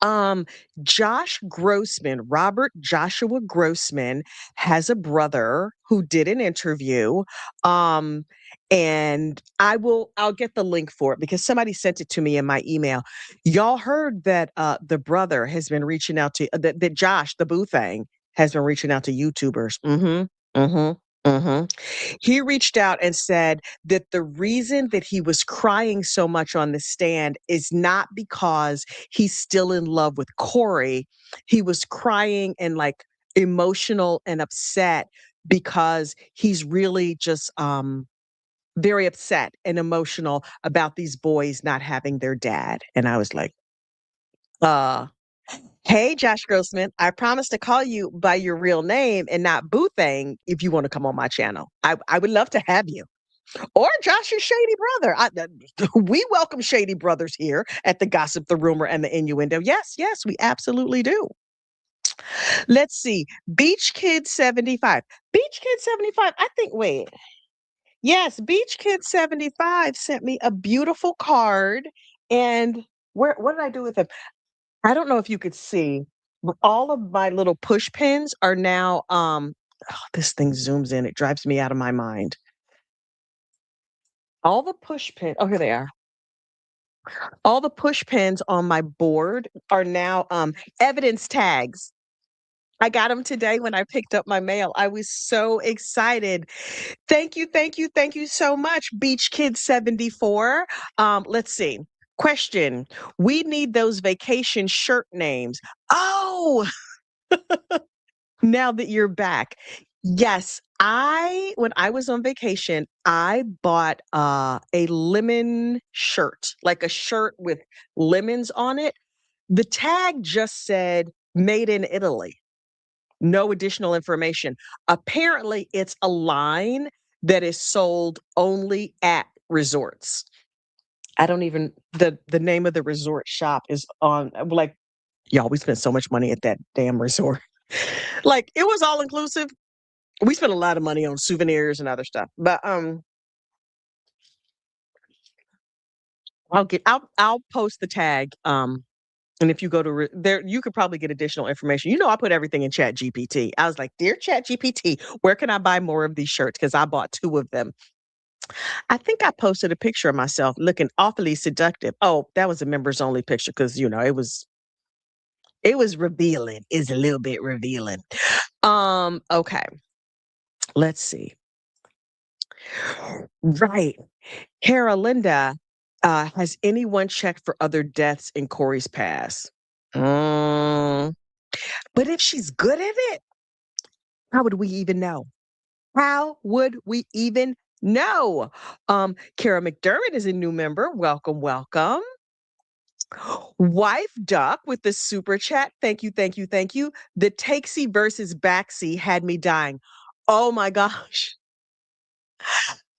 Um, Josh Grossman, Robert Joshua Grossman has a brother who did an interview. Um, and I'll get the link for it because somebody sent it to me in my email. Y'all heard that the brother has been reaching out to that Josh, the Boo Thang, has been reaching out to YouTubers. Mm-hmm. Mm-hmm. Mm-hmm. He reached out and said that the reason that he was crying so much on the stand is not because he's still in love with Corey. He was crying and like emotional and upset because he's really just very upset and emotional about these boys not having their dad. And I was like, uh hey, Josh Grossman, I promise to call you by your real name and not Boo Thang if you want to come on my channel. I would love to have you. Or Josh's shady brother. We welcome shady brothers here at the Gossip, the Rumor, and the Innuendo. Yes, yes, we absolutely do. Let's see. Beach Kid 75. Beach Kid 75, I think, wait. Yes, Beach Kid 75 sent me a beautiful card. And what did I do with it? I don't know if you could see, but all of my little push pins are now oh, this thing zooms in. It drives me out of my mind. All the push pins, oh, here they are. All the push pins on my board are now evidence tags. I got them today when I picked up my mail. I was so excited. Thank you, thank you, thank you so much, Beach Kid 74. Let's see. Question. We need those vacation shirt names. Oh, now that you're back. Yes, when I was on vacation, I bought a lemon shirt, like a shirt with lemons on it. The tag just said made in Italy. No additional information. Apparently, it's a line that is sold only at resorts. I don't even the name of the resort shop is on like y'all, we spent so much money at that damn resort. Like it was all inclusive. We spent a lot of money on souvenirs and other stuff. But I'll post the tag. And if you go to there, you could probably get additional information. You know, I put everything in Chat GPT. I was like, "Dear Chat GPT, where can I buy more of these shirts? Because I bought 2 of them." I think I posted a picture of myself looking awfully seductive. Oh, that was a members only picture because you know it was revealing. Is a little bit revealing. Okay. Let's see. Right. Carolinda, has anyone checked for other deaths in Corey's past? Mm, but if she's good at it, how would we even know? How would we even know? Kara McDermott is a new member. Welcome, welcome. Wife Duck with the super chat. Thank you, thank you, thank you. The takesy versus backsy had me dying. Oh my gosh.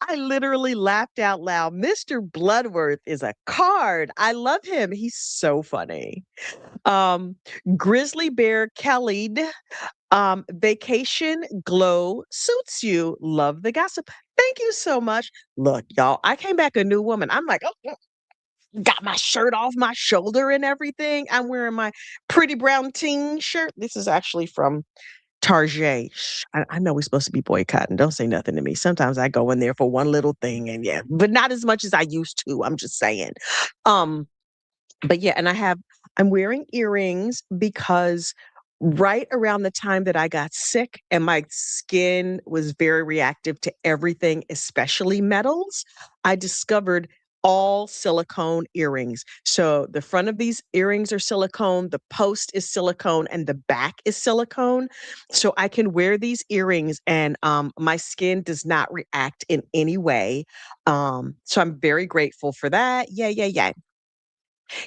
I literally laughed out loud. Mr. Bloodworth is a card. I love him. He's so funny. Um, Grizzly Bear Kelly, vacation glow suits you. Love the gossip. Thank you so much. Look, y'all, I came back a new woman. I'm like, oh, got my shirt off my shoulder and everything. I'm wearing my pretty brown teen shirt. This is actually from Target. I know we're supposed to be boycotting. Don't say nothing to me. Sometimes I go in there for one little thing and yeah, but not as much as I used to. I'm just saying. Um, but yeah, and I'm wearing earrings because right around the time that I got sick and my skin was very reactive to everything, especially metals, I discovered all silicone earrings. So the front of these earrings are silicone, the post is silicone, and the back is silicone. So I can wear these earrings and my skin does not react in any way. So I'm very grateful for that. Yeah, yeah, yeah.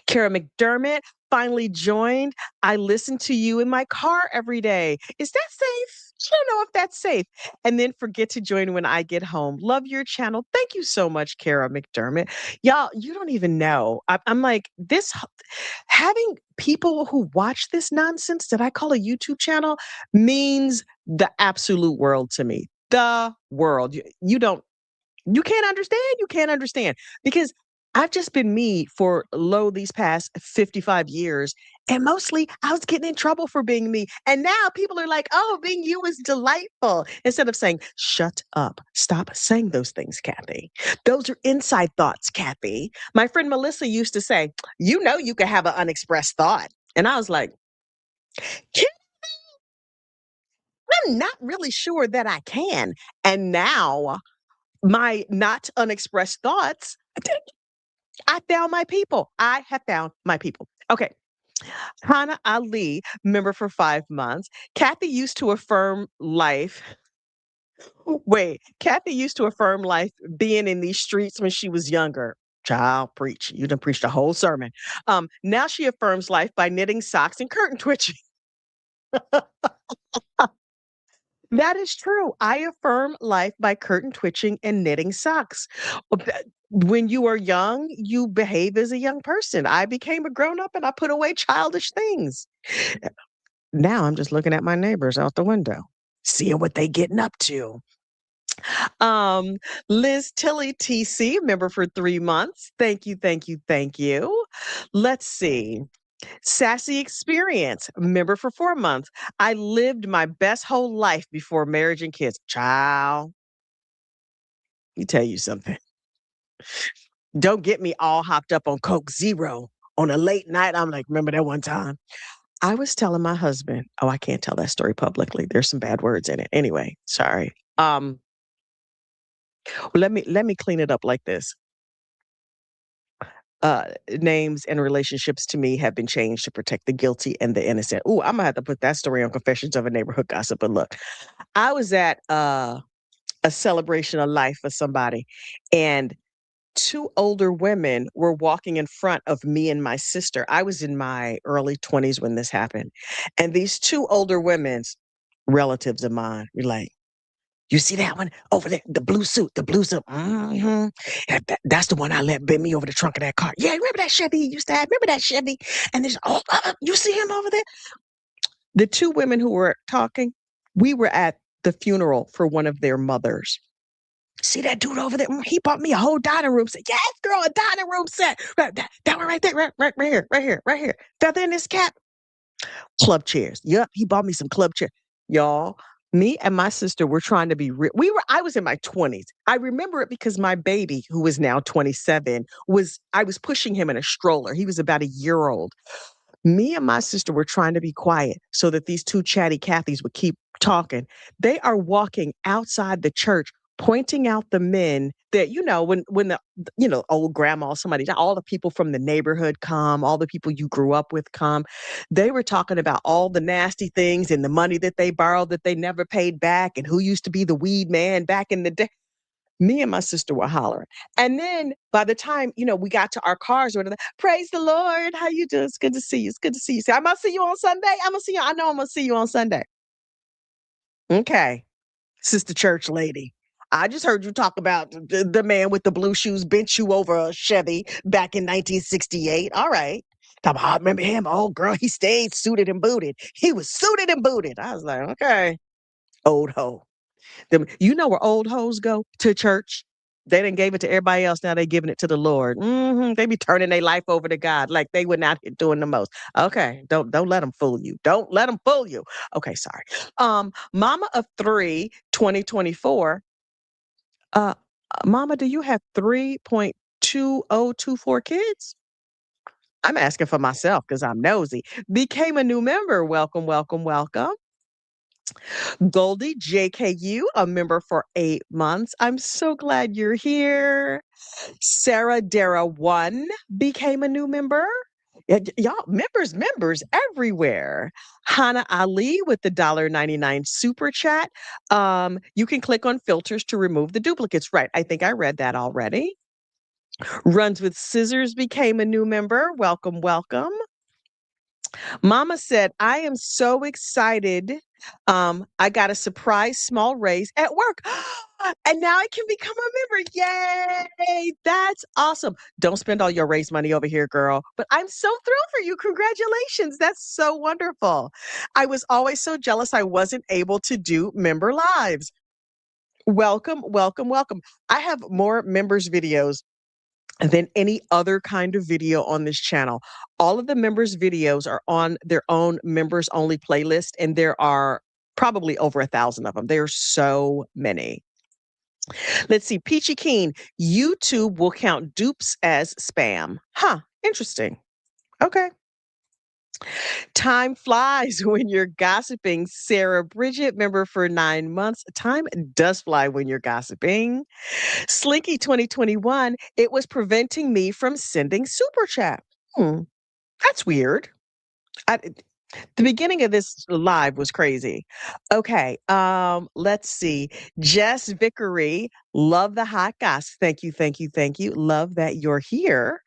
Kara McDermott finally joined. I listen to you in my car every day. Is that safe? I don't know if that's safe. And then forget to join when I get home. Love your channel. Thank you so much, Kara McDermott. Y'all, you don't even know. I'm like, having people who watch this nonsense that I call a YouTube channel means the absolute world to me. The world. You can't understand. You can't understand because I've just been me for these past 55 years. And mostly I was getting in trouble for being me. And now people are like, oh, being you is delightful. Instead of saying, shut up, stop saying those things, Kathy. Those are inside thoughts, Kathy. My friend Melissa used to say, you know, you can have an unexpressed thought. And I was like, I'm not really sure that I can. And now my not unexpressed thoughts, I found my people. I have found my people. Okay. Hannah Ali, member for 5 months. Kathy used to affirm life. Wait, Kathy used to affirm life being in these streets when she was younger. Child, preach. You done preached a whole sermon. Now she affirms life by knitting socks and curtain twitching. That is true. I affirm life by curtain twitching and knitting socks. When you are young, you behave as a young person. I became a grown up and I put away childish things. Now I'm just looking at my neighbors out the window, seeing what they getting up to. Um, Liz Tilly TC, member for 3 months. Thank you, thank you, thank you. Let's see. Sassy Experience, member for 4 months. I lived my best whole life before marriage and kids. Child, let me tell you something. Don't get me all hopped up on Coke Zero on a late night. I'm like, remember that one time? I was telling my husband, oh, I can't tell that story publicly. There's some bad words in it. Anyway, sorry. Let me clean it up like this. Names and relationships to me have been changed to protect the guilty and the innocent. Ooh, I'm gonna have to put that story on Confessions of a Neighborhood Gossip. But look, I was at a celebration of life for somebody, and two older women were walking in front of me and my sister. I was in my early 20s when this happened. And these two older women's relatives of mine were like, you see that one over there? The blue suit, the blue suit. That's the one I let bend me over the trunk of that car. Yeah, remember that Chevy you used to have? Remember that Chevy? And there's, you see him over there? The two women who were talking, we were at the funeral for one of their mothers. See that dude over there? He bought me a whole dining room set. Yes, girl, a dining room set. Right, that one right there, right here, right here, right here. Feather in his cap. Club chairs. Yep, he bought me some club chairs. Y'all, me and my sister were trying to be real. I was in my 20s. I remember it because my baby, who is now 27, I was pushing him in a stroller. He was about a year old. Me and my sister were trying to be quiet so that these two chatty Cathys would keep talking. They are walking outside the church, pointing out the men that, when the, old grandma, somebody, all the people from the neighborhood come, all the people you grew up with come. They were talking about all the nasty things and the money that they borrowed that they never paid back and who used to be the weed man back in the day. Me and my sister were hollering. And then by the time, we got to our cars, or whatever, praise the Lord. How you doing? It's good to see you. It's good to see you. Say, I'm going to see you on Sunday. I'm going to see you. I know I'm going to see you on Sunday. Okay. Sister church lady. I just heard you talk about the man with the blue shoes bent you over a Chevy back in 1968. All right. I remember him. Oh, girl, he stayed suited and booted. He was suited and booted. I was like, okay. Old hoe. You know where old hoes go? To church. They didn't gave it to everybody else. Now they giving it to the Lord. They be turning their life over to God like they were not doing the most. Okay, don't let them fool you. Don't let them fool you. Okay, sorry. Mama of 3, 2024. Mama, do you have 3.2024 kids? I'm asking for myself because I'm nosy. Became a new member. Welcome, welcome, welcome. Goldie JKU, a member for 8 months. I'm so glad you're here. Sarah Dara 1 became a new member. Y'all, members everywhere. Hannah Ali with the $1.99 super chat. You can click on filters to remove the duplicates. Right. I think I read that already. Runs with Scissors became a new member. Welcome, welcome. Mama said, I am so excited. I got a surprise small raise at work. And now I can become a member. Yay! That's awesome. Don't spend all your raise money over here, girl. But I'm so thrilled for you. Congratulations. That's so wonderful. I was always so jealous I wasn't able to do member lives. Welcome, welcome, welcome. I have more members' videos than any other kind of video on this channel. All of the members' videos are on their own members only playlist, and there are probably over 1,000 of them. There are so many. Let's see. Peachy Keen, YouTube will count dupes as spam. Huh, interesting. Okay. Time flies when you're gossiping. Sarah Bridget, member for 9 months. Time does fly when you're gossiping. Slinky 2021, it was preventing me from sending super chat. That's weird. The beginning of this live was crazy. Okay, let's see. Jess Vickery, love the hot goss. Thank you, thank you, thank you. Love that you're here.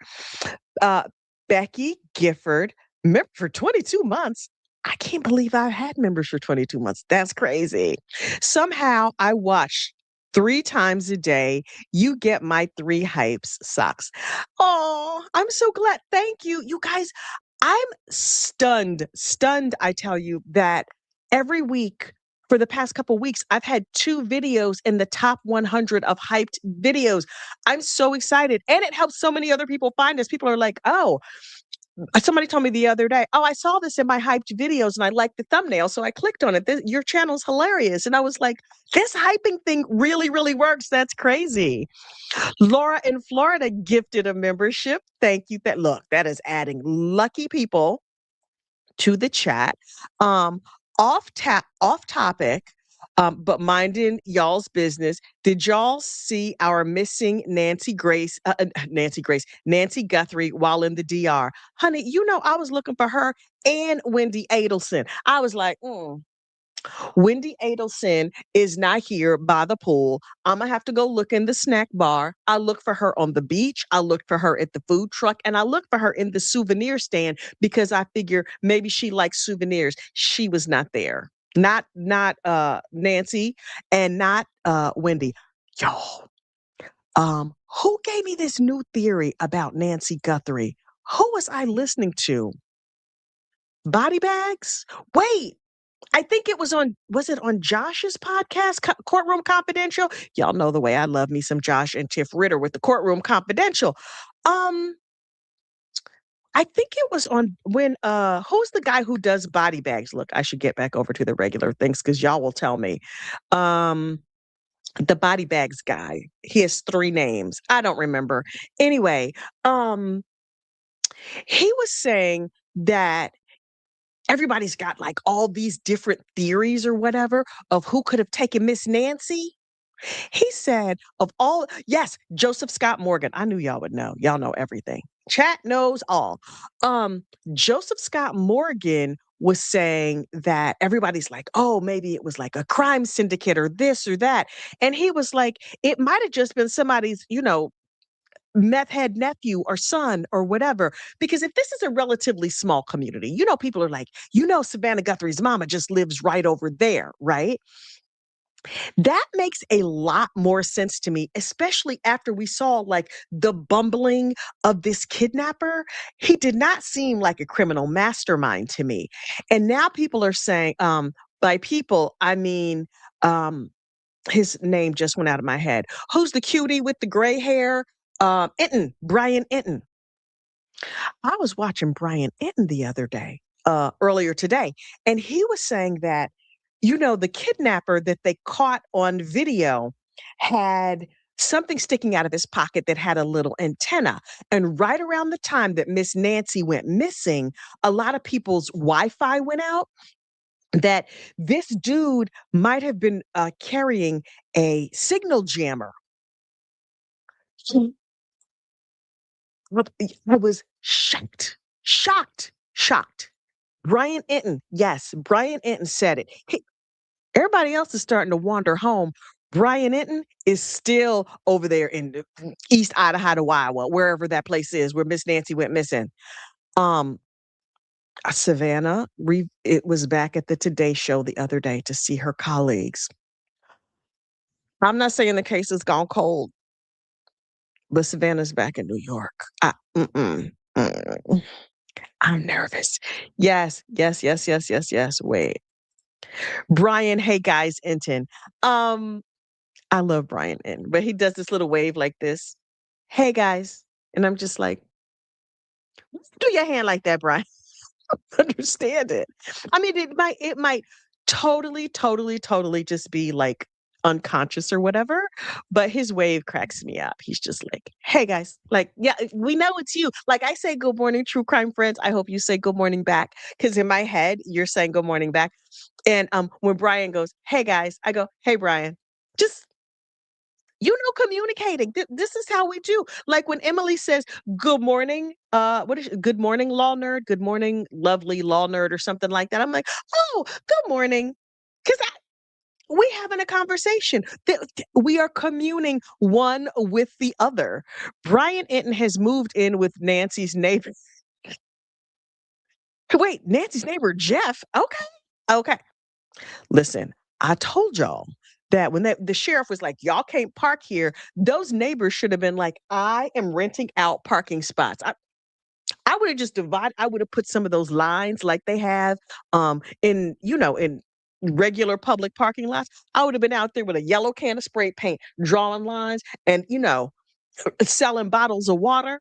Uh, Becky Gifford, member for 22 months. I can't believe I've had members for 22 months. That's crazy. Somehow I watch 3 times a day. You get my 3 hypes socks. Oh, I'm so glad. Thank you. You guys, I'm stunned, I tell you, that every week for the past couple weeks, I've had 2 videos in the top 100 of hyped videos. I'm so excited. And it helps so many other people find us. People are like, oh, somebody told me the other day, oh, I saw this in my hyped videos and I liked the thumbnail. So I clicked on it. Your channel's hilarious. And I was like, this hyping thing really, really works. That's crazy. Laura in Florida gifted a membership. Thank you. Look, that is adding lucky people to the chat. Um, off topic, but minding y'all's business. Did y'all see our missing Nancy Guthrie while in the DR? Honey, you know I was looking for her and Wendy Adelson. I was like, Wendy Adelson is not here by the pool. I'm going to have to go look in the snack bar. I look for her on the beach. I looked for her at the food truck, and I look for her in the souvenir stand because I figure maybe she likes souvenirs. She was not there. Not Nancy and not Wendy. Y'all, who gave me this new theory about Nancy Guthrie? Who was I listening to? Body bags? Wait, I think it was it on Josh's podcast, Courtroom Confidential? Y'all know the way I love me some Josh and Tiff Ritter with the Courtroom Confidential. I think it was on when who's the guy who does body bags? Look, I should get back over to the regular things because y'all will tell me. The body bags guy. He has 3 names. I don't remember. Anyway, he was saying that everybody's got like all these different theories or whatever of who could have taken Miss Nancy. He said, yes, Joseph Scott Morgan. I knew y'all would know. Y'all know everything. Chat knows all. Joseph Scott Morgan was saying that everybody's like, oh, maybe it was like a crime syndicate or this or that. And he was like, it might have just been somebody's, meth head nephew or son or whatever. Because if this is a relatively small community, people are like, Savannah Guthrie's mama just lives right over there, right? That makes a lot more sense to me, especially after we saw like the bumbling of this kidnapper. He did not seem like a criminal mastermind to me. And now people are saying, by people, I mean, his name just went out of my head. Who's the cutie with the gray hair? Brian Enton. I was watching Brian Enton the other day, earlier today, and he was saying that, the kidnapper that they caught on video had something sticking out of his pocket that had a little antenna. And right around the time that Miss Nancy went missing, a lot of people's Wi-Fi went out. That this dude might have been carrying a signal jammer. I was shocked. Brian Enton, yes, Brian Enton said it. Everybody else is starting to wander home. Brian Enton is still over there in East Idaho, Iowa, wherever that place is where Miss Nancy went missing. Um, Savannah, it was back at the Today Show the other day to see her colleagues. I'm not saying the case has gone cold, but Savannah's back in New York. I'm nervous. Yes, yes, yes, yes, yes, yes. Wait, Brian. Hey guys, Enton. Um, I love Brian Enton, but he does this little wave like this. Hey guys, and I'm just like, do your hand like that, Brian. Understand it. I mean, it might totally just be like unconscious or whatever, but his wave cracks me up. He's just like, "Hey guys, like, yeah, we know it's you." Like I say, "Good morning, true crime friends." I hope you say good morning back because in my head you're saying good morning back. And when Brian goes, "Hey guys," I go, "Hey Brian." Just communicating. This is how we do. Like when Emily says, "Good morning," what is it? "Good morning, law nerd. Good morning, lovely law nerd," or something like that. I'm like, "Oh, good morning," because we having a conversation. We are communing one with the other. Brian Enton has moved in with Nancy's neighbor. Wait, Nancy's neighbor, Jeff. Okay, okay. Listen, I told y'all that when the sheriff was like, "Y'all can't park here," those neighbors should have been like, "I am renting out parking spots." I would have just divided, I would have put some of those lines like they have in regular public parking lots. I would have been out there with a yellow can of spray paint, drawing lines and selling bottles of water.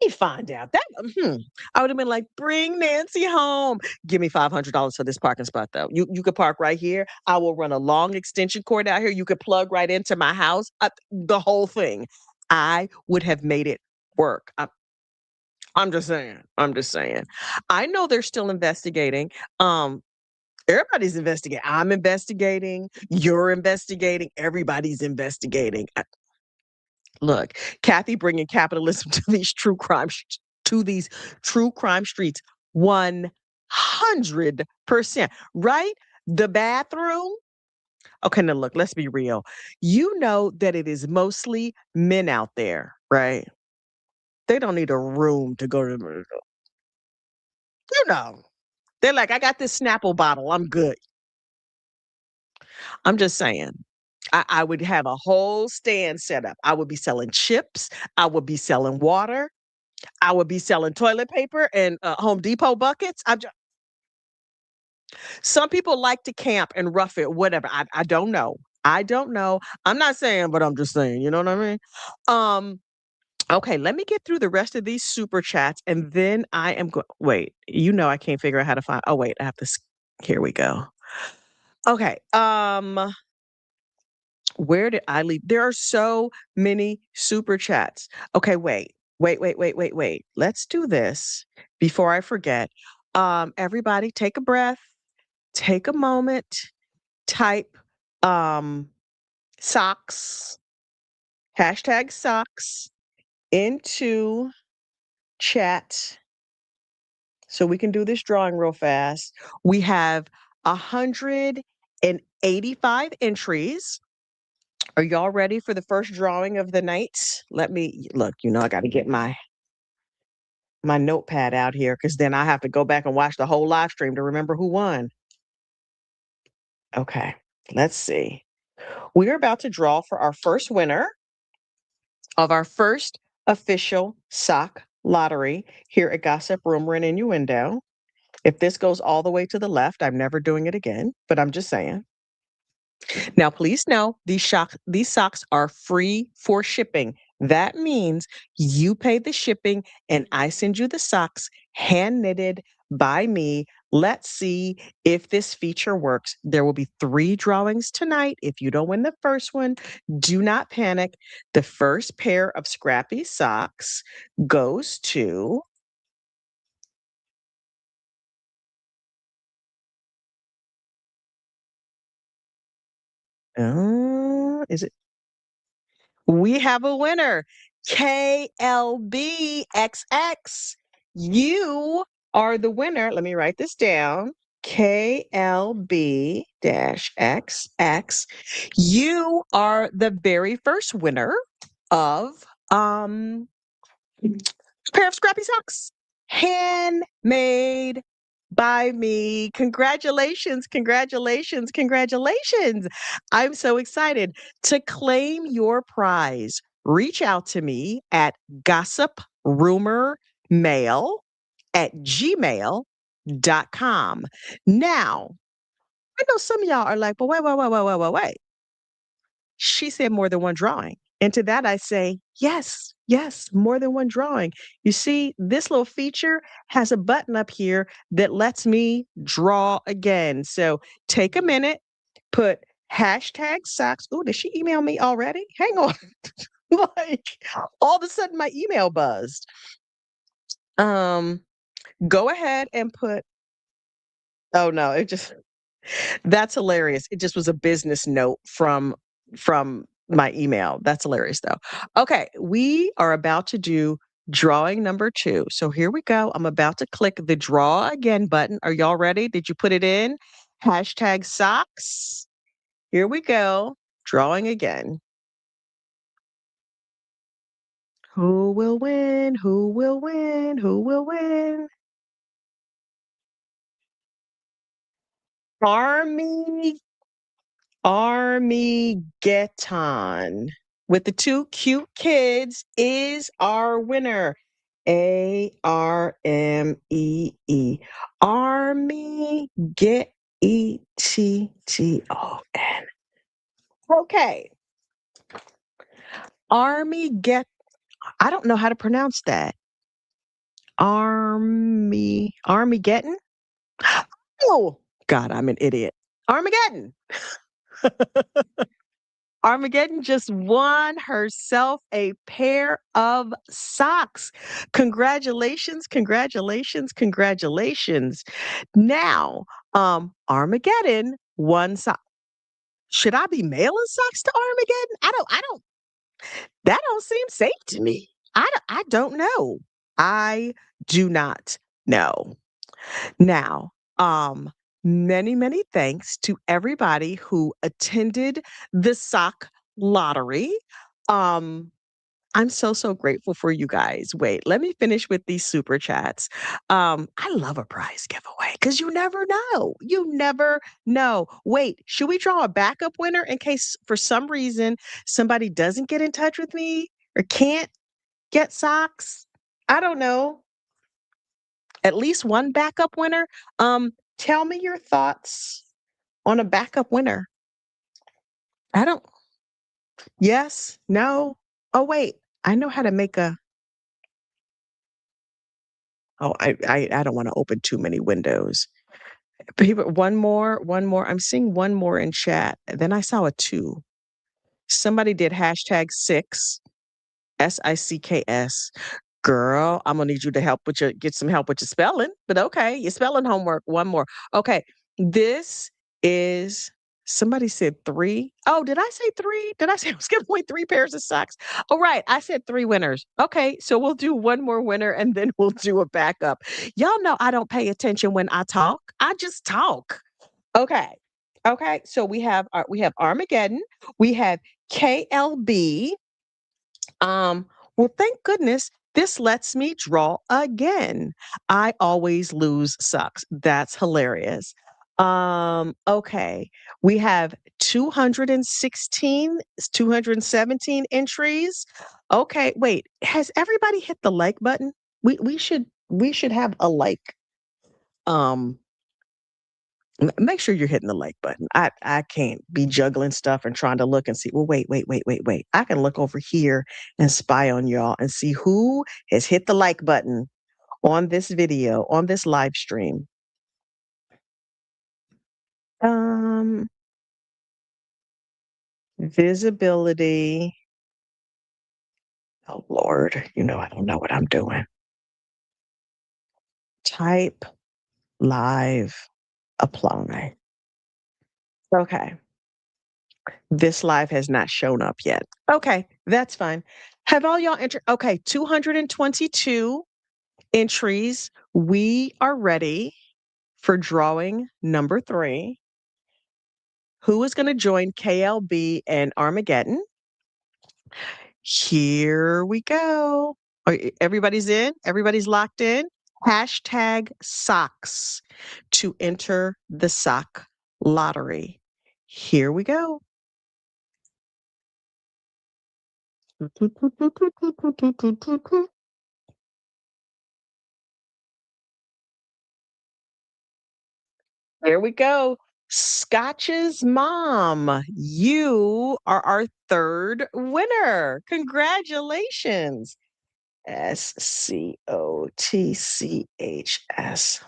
You find out that I would have been like, "Bring Nancy home. Give me $500 for this parking spot, though. You could park right here. I will run a long extension cord out here. You could plug right into my house. The whole thing." I would have made it work. I'm just saying. I'm just saying. I know they're still investigating. Um, Everybody's investigating. I'm investigating. You're investigating. Everybody's investigating. Look, Kathy bringing capitalism to these true crime streets 100%, right? The bathroom. Okay, now look, let's be real. You know that it is mostly men out there, right? They don't need a room to go to the, you know. They're like, "I got this Snapple bottle. I'm good." I'm just saying. I would have a whole stand set up. I would be selling chips. I would be selling water. I would be selling toilet paper and Home Depot buckets. Some people like to camp and rough it, whatever. I don't know. I don't know. I'm not saying, but I'm just saying. You know what I mean? Um, okay, let me get through the rest of these super chats, and then I am going. Wait, I can't figure out how to find. Oh wait, I have to. Here we go. Okay. Where did I leave? There are so many super chats. Okay, wait. Let's do this before I forget. Everybody take a breath, take a moment, type um socks, hashtag socks into chat so we can do this drawing real fast. We have 185 entries. Are y'all ready for the first drawing of the night? Let me look, I got to get my notepad out here because then I have to go back and watch the whole live stream to remember who won. Okay, let's see. We are about to draw for our first winner of our first official sock lottery here at Gossip Rumor and Innuendo. If this goes all the way to the left, I'm never doing it again, but I'm just saying. Now, please know these socks are free for shipping. That means you pay the shipping and I send you the socks hand knitted by me. Let's see if this feature works. There will be 3 drawings tonight. If you don't win the first one, do not panic. The first pair of Scrappy socks goes to is it? We have a winner, KLBXX. You are the winner. Let me write this down. KLB-XX. You are the very first winner of a pair of Scrappy socks. Handmade by me. Congratulations, congratulations, congratulations. I'm so excited. To claim your prize, reach out to me at gossiprumormail@gmail.com. Now, I know some of y'all are like, but wait. She said more than one drawing. And to that, I say, yes, yes, more than one drawing. You see, this little feature has a button up here that lets me draw again. So take a minute, put hashtag socks. Oh, did she email me already? Hang on. Like all of a sudden my email buzzed. Um, Go ahead and put, oh no, it just that's hilarious. It just was a business note from my email. That's hilarious though. Okay, we are about to do drawing number 2. So here we go. I'm about to click the draw again button. Are y'all ready? Did you put it in? Hashtag socks. Here we go. Drawing again. Who will win? Who will win? Who will win? Army Armageddon with the 2 cute kids is our winner. ARMEE. Army get ETTON. Okay. Army get I don't know how to pronounce that. Armageddon? Oh God, I'm an idiot. Armageddon. Armageddon just won herself a pair of socks. Congratulations, congratulations, congratulations. Now, Armageddon won socks. Should I be mailing socks to Armageddon? I don't that don't seem safe to me. I don't know. I do not know. Now, many thanks to everybody who attended the sock lottery. Um, I'm so grateful for you guys. Wait, let me finish with these super chats. I love a prize giveaway because you never know. You never know. Wait, should we draw a backup winner in case for some reason somebody doesn't get in touch with me or can't get socks? I don't know. At least one backup winner. Tell me your thoughts on a backup winner. I don't yes, no. Oh, wait. I know how to make a oh, I don't wanna open too many windows. People one more. I'm seeing one more in chat. Then I saw a 2. Somebody did hashtag 6, SICKS. Girl, I'm gonna need you to help with your get some help with your spelling, but okay, your spelling homework. One more. Okay, this is somebody said 3. Oh, did I say 3? Did I say I was giving away 3 pairs of socks? Oh, right, I said 3 winners. Okay, so we'll do one more winner and then we'll do a backup. Y'all know I don't pay attention when I talk. I just talk. Okay. Okay, so we have Armageddon, we have KLB, well, thank goodness this lets me draw again. I always lose sucks. That's hilarious. Okay. We have 216, 217 entries. Okay, wait. Has everybody hit the like button? We should have a like. Um Make sure you're hitting the like button. I can't be juggling stuff and trying to look and see. Well, wait. I can look over here and spy on y'all and see who has hit the like button on this video, on this live stream. Um, Visibility. Oh Lord, you know I don't know what I'm doing. Type live apply. Okay. This live has not shown up yet. Okay, that's fine. Have all y'all entered? Okay, 222 entries. We are ready for drawing number 3. Who is going to join KLB and Armageddon? Here we go. Everybody's in? Everybody's locked in? Hashtag socks to enter the sock lottery. Here we go. Here we go. Scotch's mom, you are our 3rd winner. Congratulations. SCOTCHS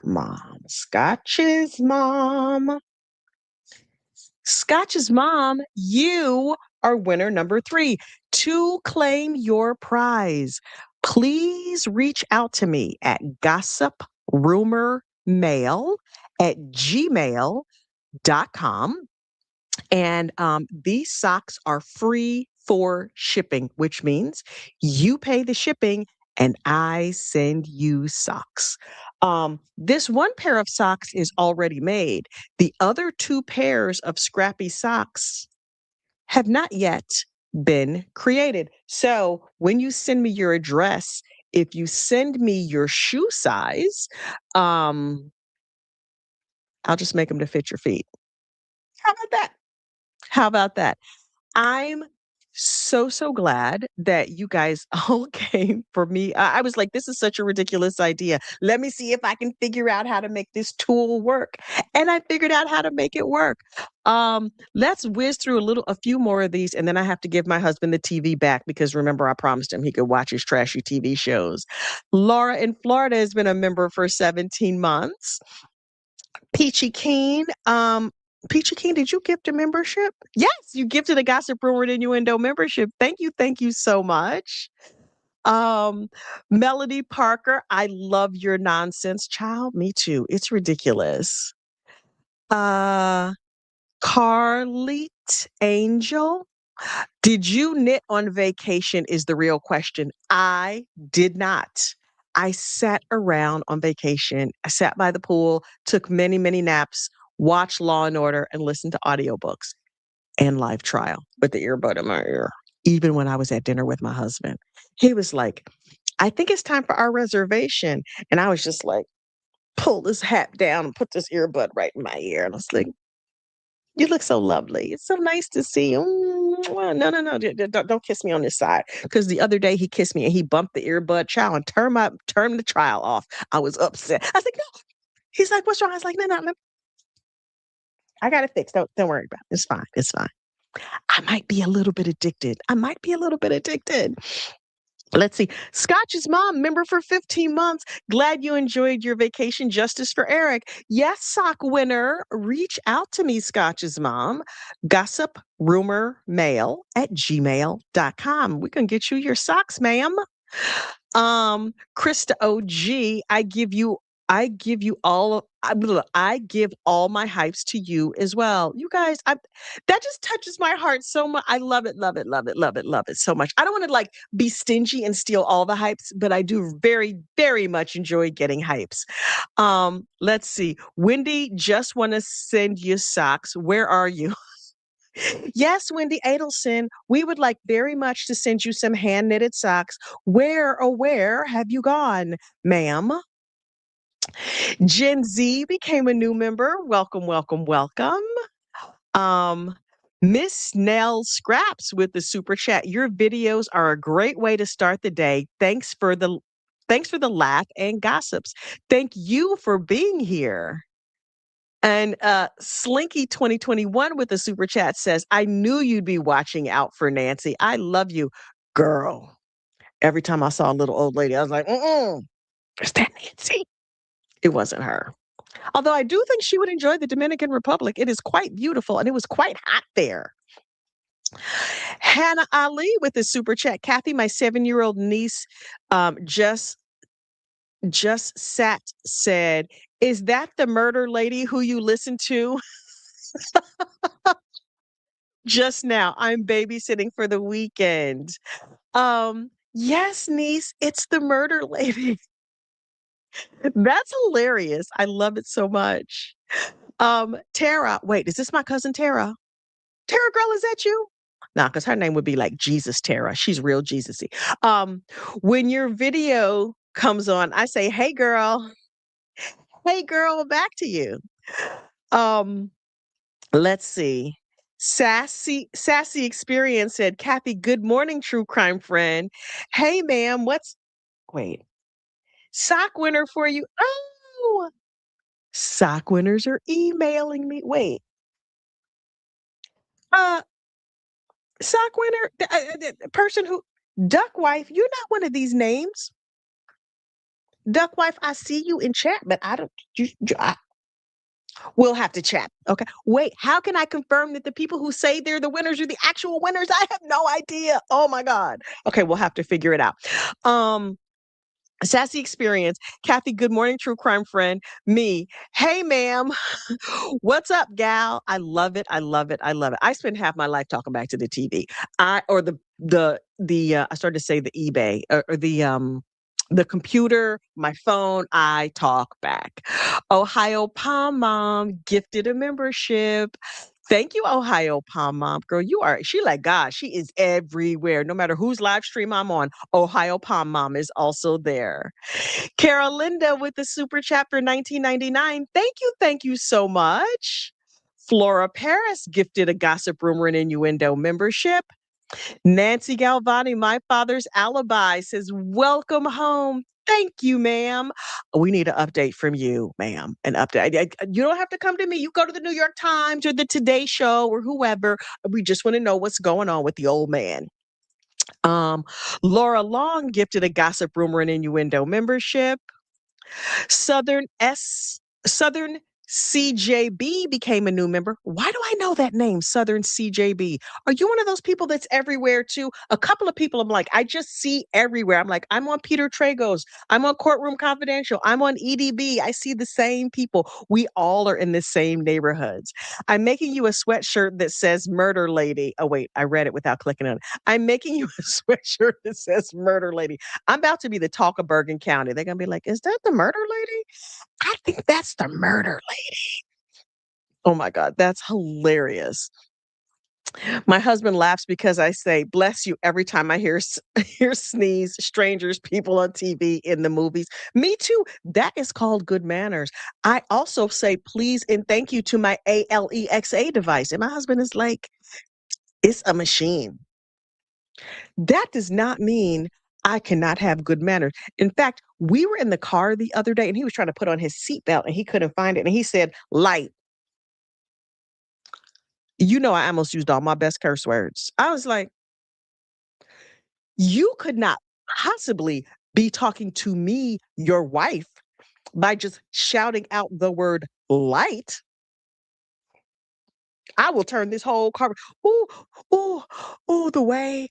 mom. Scotch's mom. Scotch's mom, you are winner number 3. To claim your prize, please reach out to me at gossiprumormail@gmail.com. And these socks are free for shipping, which means you pay the shipping and I send you socks. This one pair of socks is already made. The other 2 pairs of Scrappy socks have not yet been created. So when you send me your address, if you send me your shoe size, I'll just make them to fit your feet. How about that? How about that? I'm so glad that you guys all came for me. I was like, this is such a ridiculous idea. Let me see if I can figure out how to make this tool work. And I figured out how to make it work. Let's whiz through a few more of these, and then I have to give my husband the TV back because remember, I promised him he could watch his trashy TV shows. Laura in Florida has been a member for 17 months. Peachy Keen, Peachy Keen, did you gift a membership? Yes, you gifted a Gossip Rumor and Innuendo membership. Thank you so much. Melody Parker, I love your nonsense, child. Me too. It's ridiculous. Carlite Angel, did you knit on vacation is the real question. I did not. I sat around on vacation. I sat by the pool, took many naps, watched Law and Order, and listened to audiobooks and live trial with the earbud in my ear. Even when I was at dinner with my husband, he was like, I think it's time for our reservation. And I was just like, pull this hat down and put this earbud right in my ear. And I was like, you look so lovely. It's so nice to see you. No. Don't kiss me on this side. Because the other day he kissed me and he bumped the earbud child and turned the trial off. I was upset. I was like, no. He's like, what's wrong? I was like, no. I got it fixed. Don't worry about it. It's fine. It's fine. I might be a little bit addicted. Let's see. Scotch's mom, member for 15 months. Glad you enjoyed your vacation. Justice for Eric. Yes, sock winner. Reach out to me, Scotch's mom. gossiprumormail@gmail.com. We can get you your socks, ma'am. Krista OG, I give all my hypes to you as well. You guys, that just touches my heart so much. I love it so much. I don't want to like be stingy and steal all the hypes, but I do very much enjoy getting hypes. Let's see. Wendy, just want to send you socks. Where are you? Yes, Wendy Adelson, we would like very much to send you some hand knitted socks. Where have you gone, ma'am? Gen Z became a new member. Welcome. Miss Nell Scraps with the super chat. Your videos are a great way to start the day. Thanks for the laugh and gossips. Thank you for being here. And Slinky 2021 with the super chat says, I knew you'd be watching out for Nancy. I love you, girl. Every time I saw a little old lady, I was like, is that Nancy? It wasn't her. Although I do think she would enjoy the Dominican Republic. It is quite beautiful and it was quite hot there. Hannah Ali with the super chat. Kathy, my 7-year-old niece just said, is that the murder lady who you listened to just now? I'm babysitting for the weekend. Yes, niece, it's the murder lady. That's hilarious. I love it so much. Tara, wait, is this my cousin Tara? Tara girl, is that you? Nah, because her name would be like Jesus Tara. She's real Jesus-y. When your video comes on, I say, hey girl, back to you. Um, let's see. Sassy Experience said, Kathy, good morning, true crime friend. Hey ma'am, wait, sock winner for you. Oh, sock winners are emailing me. Wait, uh, sock winner, the person who, duck wife, you're not one of these names. Duck wife, I see you in chat, but I don't, we'll have to chat. Okay. Wait, how can I confirm that the people who say they're the winners are the actual winners? I have no idea. Oh my God. Okay, we'll have to figure it out. Sassy Experience, Kathy, good morning, true crime friend. Me, hey, ma'am, what's up, gal? I love it. I love it. I love it. I spend half my life talking back to the TV. I started to say the eBay or the computer, my phone. I talk back. Ohio Palm Mom gifted a membership. Thank you, Ohio Palm Mom. Girl, she like God. She is everywhere. No matter whose live stream I'm on, Ohio Palm Mom is also there. Carolinda with the super chat for 1999. Thank you so much. Flora Paris gifted a Gossip Rumor and Innuendo membership. Nancy Galvani, my father's alibi, says, welcome home. Thank you, ma'am. We need an update from you, ma'am. An update. You don't have to come to me. You go to the New York Times or the Today Show or whoever. We just want to know what's going on with the old man. Um, Laura Long gifted a Gossip Rumor and Innuendo membership. Southern CJB became a new member. Why do I know that name, Southern CJB? Are you one of those people that's everywhere too? A couple of people I'm like, I just see everywhere. I'm like, I'm on Peter Trago's. I'm on Courtroom Confidential. I'm on EDB. I see the same people. We all are in the same neighborhoods. I'm making you a sweatshirt that says Murder Lady. Oh, wait, I read it without clicking on it. I'm making you a sweatshirt that says Murder Lady. I'm about to be the talk of Bergen County. They're going to be like, is that the murder lady? I think that's the murder lady. Oh my God, that's hilarious. My husband laughs because I say, bless you, every time I hear sneeze, strangers, people on TV, in the movies. Me too. That is called good manners. I also say please and thank you to my Alexa device. And my husband is like, it's a machine. That does not mean I cannot have good manners. In fact, we were in the car the other day and he was trying to put on his seatbelt and he couldn't find it. And he said, light. You know, I almost used all my best curse words. I was like, you could not possibly be talking to me, your wife, by just shouting out the word light. I will turn this whole car. Ooh, ooh, ooh, the way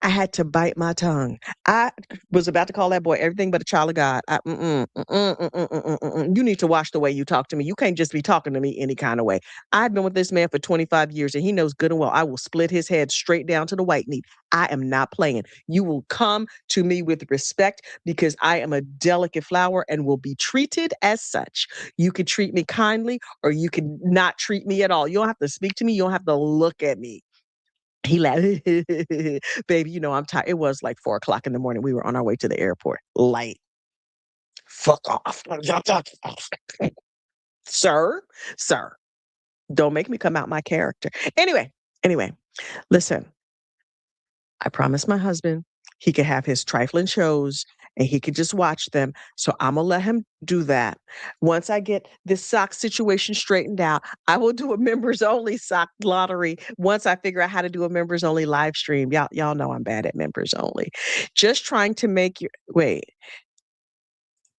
I had to bite my tongue. I was about to call that boy everything but a child of God. You need to watch the way you talk to me. You can't just be talking to me any kind of way. I've been with this man for 25 years and he knows good and well I will split his head straight down to the white meat. I am not playing. You will come to me with respect because I am a delicate flower and will be treated as such. You could treat me kindly or you can not treat me at all. You don't have to speak to me. You don't have to look at me. He laughed, baby, you know, I'm tired. It was like 4:00 in the morning. We were on our way to the airport. Light. Fuck off. Sir, sir, don't make me come out my character. Anyway, listen, I promised my husband he could have his trifling shows and he could just watch them. So I'm going to let him do that. Once I get this sock situation straightened out, I will do a members only sock lottery once I figure out how to do a members only live stream. Y'all know I'm bad at members only. Just trying to make your wait.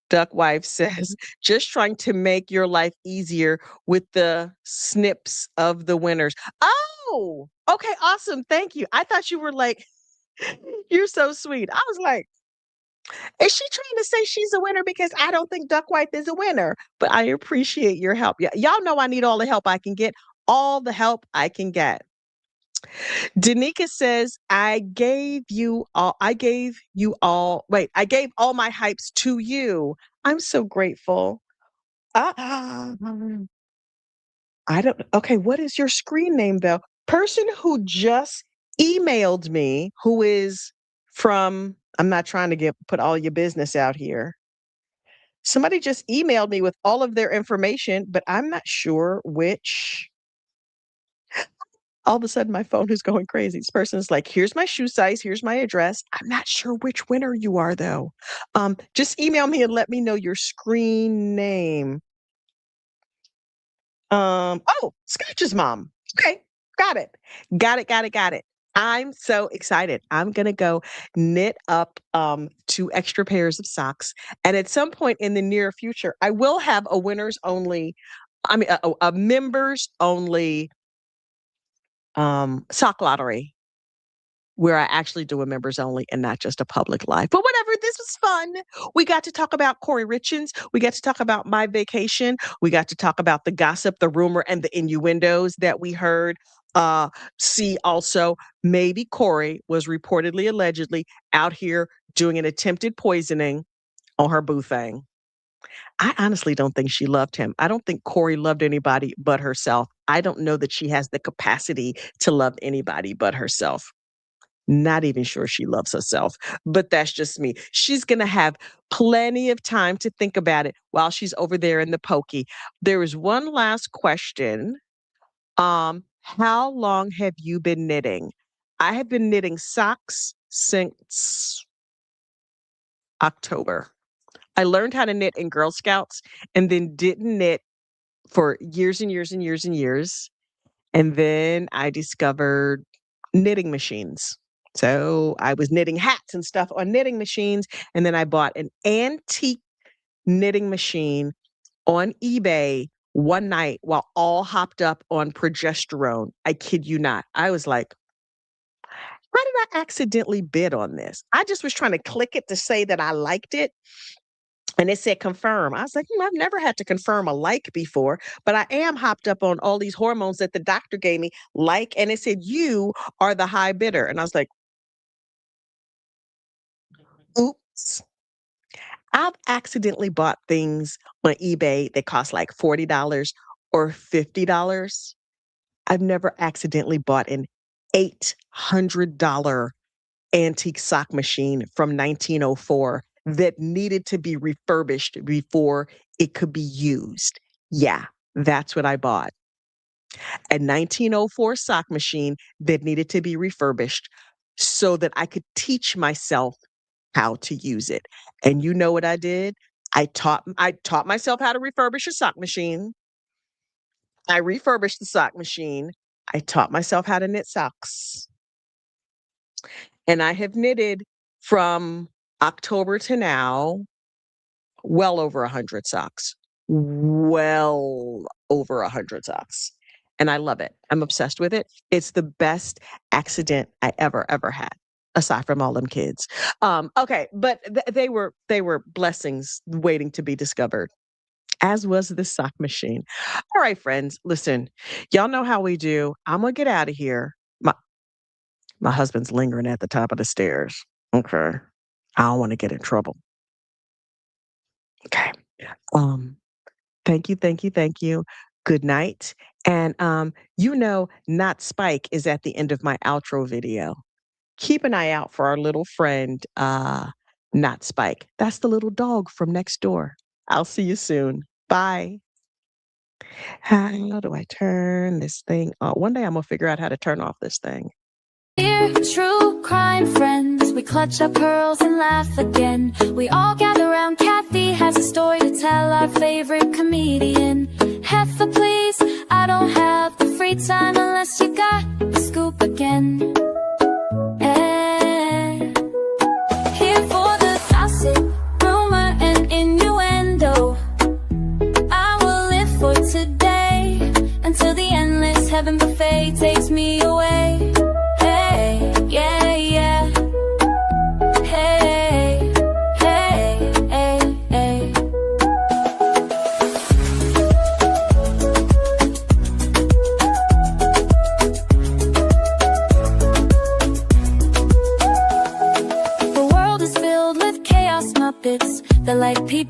Duck Wife says, just trying to make your life easier with the snips of the winners. Oh, okay, awesome. Thank you. I thought you were like, you're so sweet. I was like, is she trying to say she's a winner because I don't think Duck Wife is a winner? But I appreciate your help. Y'all know I need all the help I can get. All the help I can get. Danica says, I gave all my hypes to you. I'm so grateful. Uh, I don't, okay, what is your screen name though? Person who just emailed me, who is from, I'm not trying to put all your business out here. Somebody just emailed me with all of their information, but I'm not sure which. All of a sudden, my phone is going crazy. This person is like, here's my shoe size, here's my address. I'm not sure which winner you are, though. Just email me and let me know your screen name. Oh, Scotch's mom. Okay, got it. Got it. I'm so excited. I'm gonna go knit up 2 extra pairs of socks. And at some point in the near future, I will have a winners only, a members only sock lottery where I actually do a members only and not just a public live. But whatever, this was fun. We got to talk about Corey Richens. We got to talk about my vacation. We got to talk about the gossip, the rumor, and the innuendos that we heard. See also, maybe Corey was reportedly, allegedly out here doing an attempted poisoning on her boo thing. I honestly don't think she loved him. I don't think Corey loved anybody but herself. I don't know that she has the capacity to love anybody but herself. Not even sure she loves herself, but that's just me. She's going to have plenty of time to think about it while she's over there in the pokey. There is one last question. How long have you been knitting? I have been knitting socks since October. I learned how to knit in Girl Scouts and then didn't knit for years and years and years and years. And then I discovered knitting machines. So I was knitting hats and stuff on knitting machines. And then I bought an antique knitting machine on eBay one night while all hopped up on progesterone. I kid you not. I was like, how did I accidentally bid on this? I just was trying to click it to say that I liked it. And it said confirm. I was like, I've never had to confirm a like before, but I am hopped up on all these hormones that the doctor gave me, and it said, you are the high bidder. And I was like, oops. I've accidentally bought things on eBay that cost like $40 or $50. I've never accidentally bought an $800 antique sock machine from 1904 that needed to be refurbished before it could be used. Yeah, that's what I bought. A 1904 sock machine that needed to be refurbished so that I could teach myself how to use it. And you know what I did? I taught myself how to refurbish a sock machine. I refurbished the sock machine. I taught myself how to knit socks. And I have knitted from October to now well over 100 socks. Well over 100 socks. And I love it. I'm obsessed with it. It's the best accident I ever had, aside from all them kids. Okay, but they were blessings waiting to be discovered, as was the sock machine. All right, friends, listen, y'all know how we do. I'm gonna get out of here. My husband's lingering at the top of the stairs. Okay. I don't want to get in trouble. Okay. Thank you. Good night. And Not Spike is at the end of my outro video. Keep an eye out for our little friend, Not Spike. That's the little dog from next door. I'll see you soon. Bye. How do I turn this thing off? One day I'm gonna figure out how to turn off this thing. Dear true crime friends, we clutch our pearls and laugh again. We all gather around, Kathy has a story to tell, our favorite comedian. Heifer, please, I don't have the free time unless you got the scoop again. Here for the gossip, rumor, and innuendo. I will live for today until the endless heaven buffet takes me away. Yeah. Hey.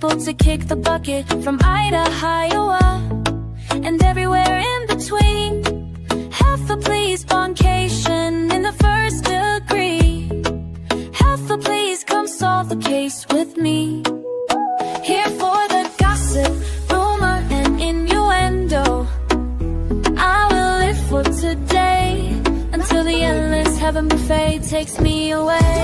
people to kick the bucket from Idaho, Iowa, and everywhere in between. Heffa, please, boncation in the first degree. Heffa, please, come solve the case with me. Here for the gossip, rumor, and innuendo. I will live for today until the endless heaven buffet takes me away.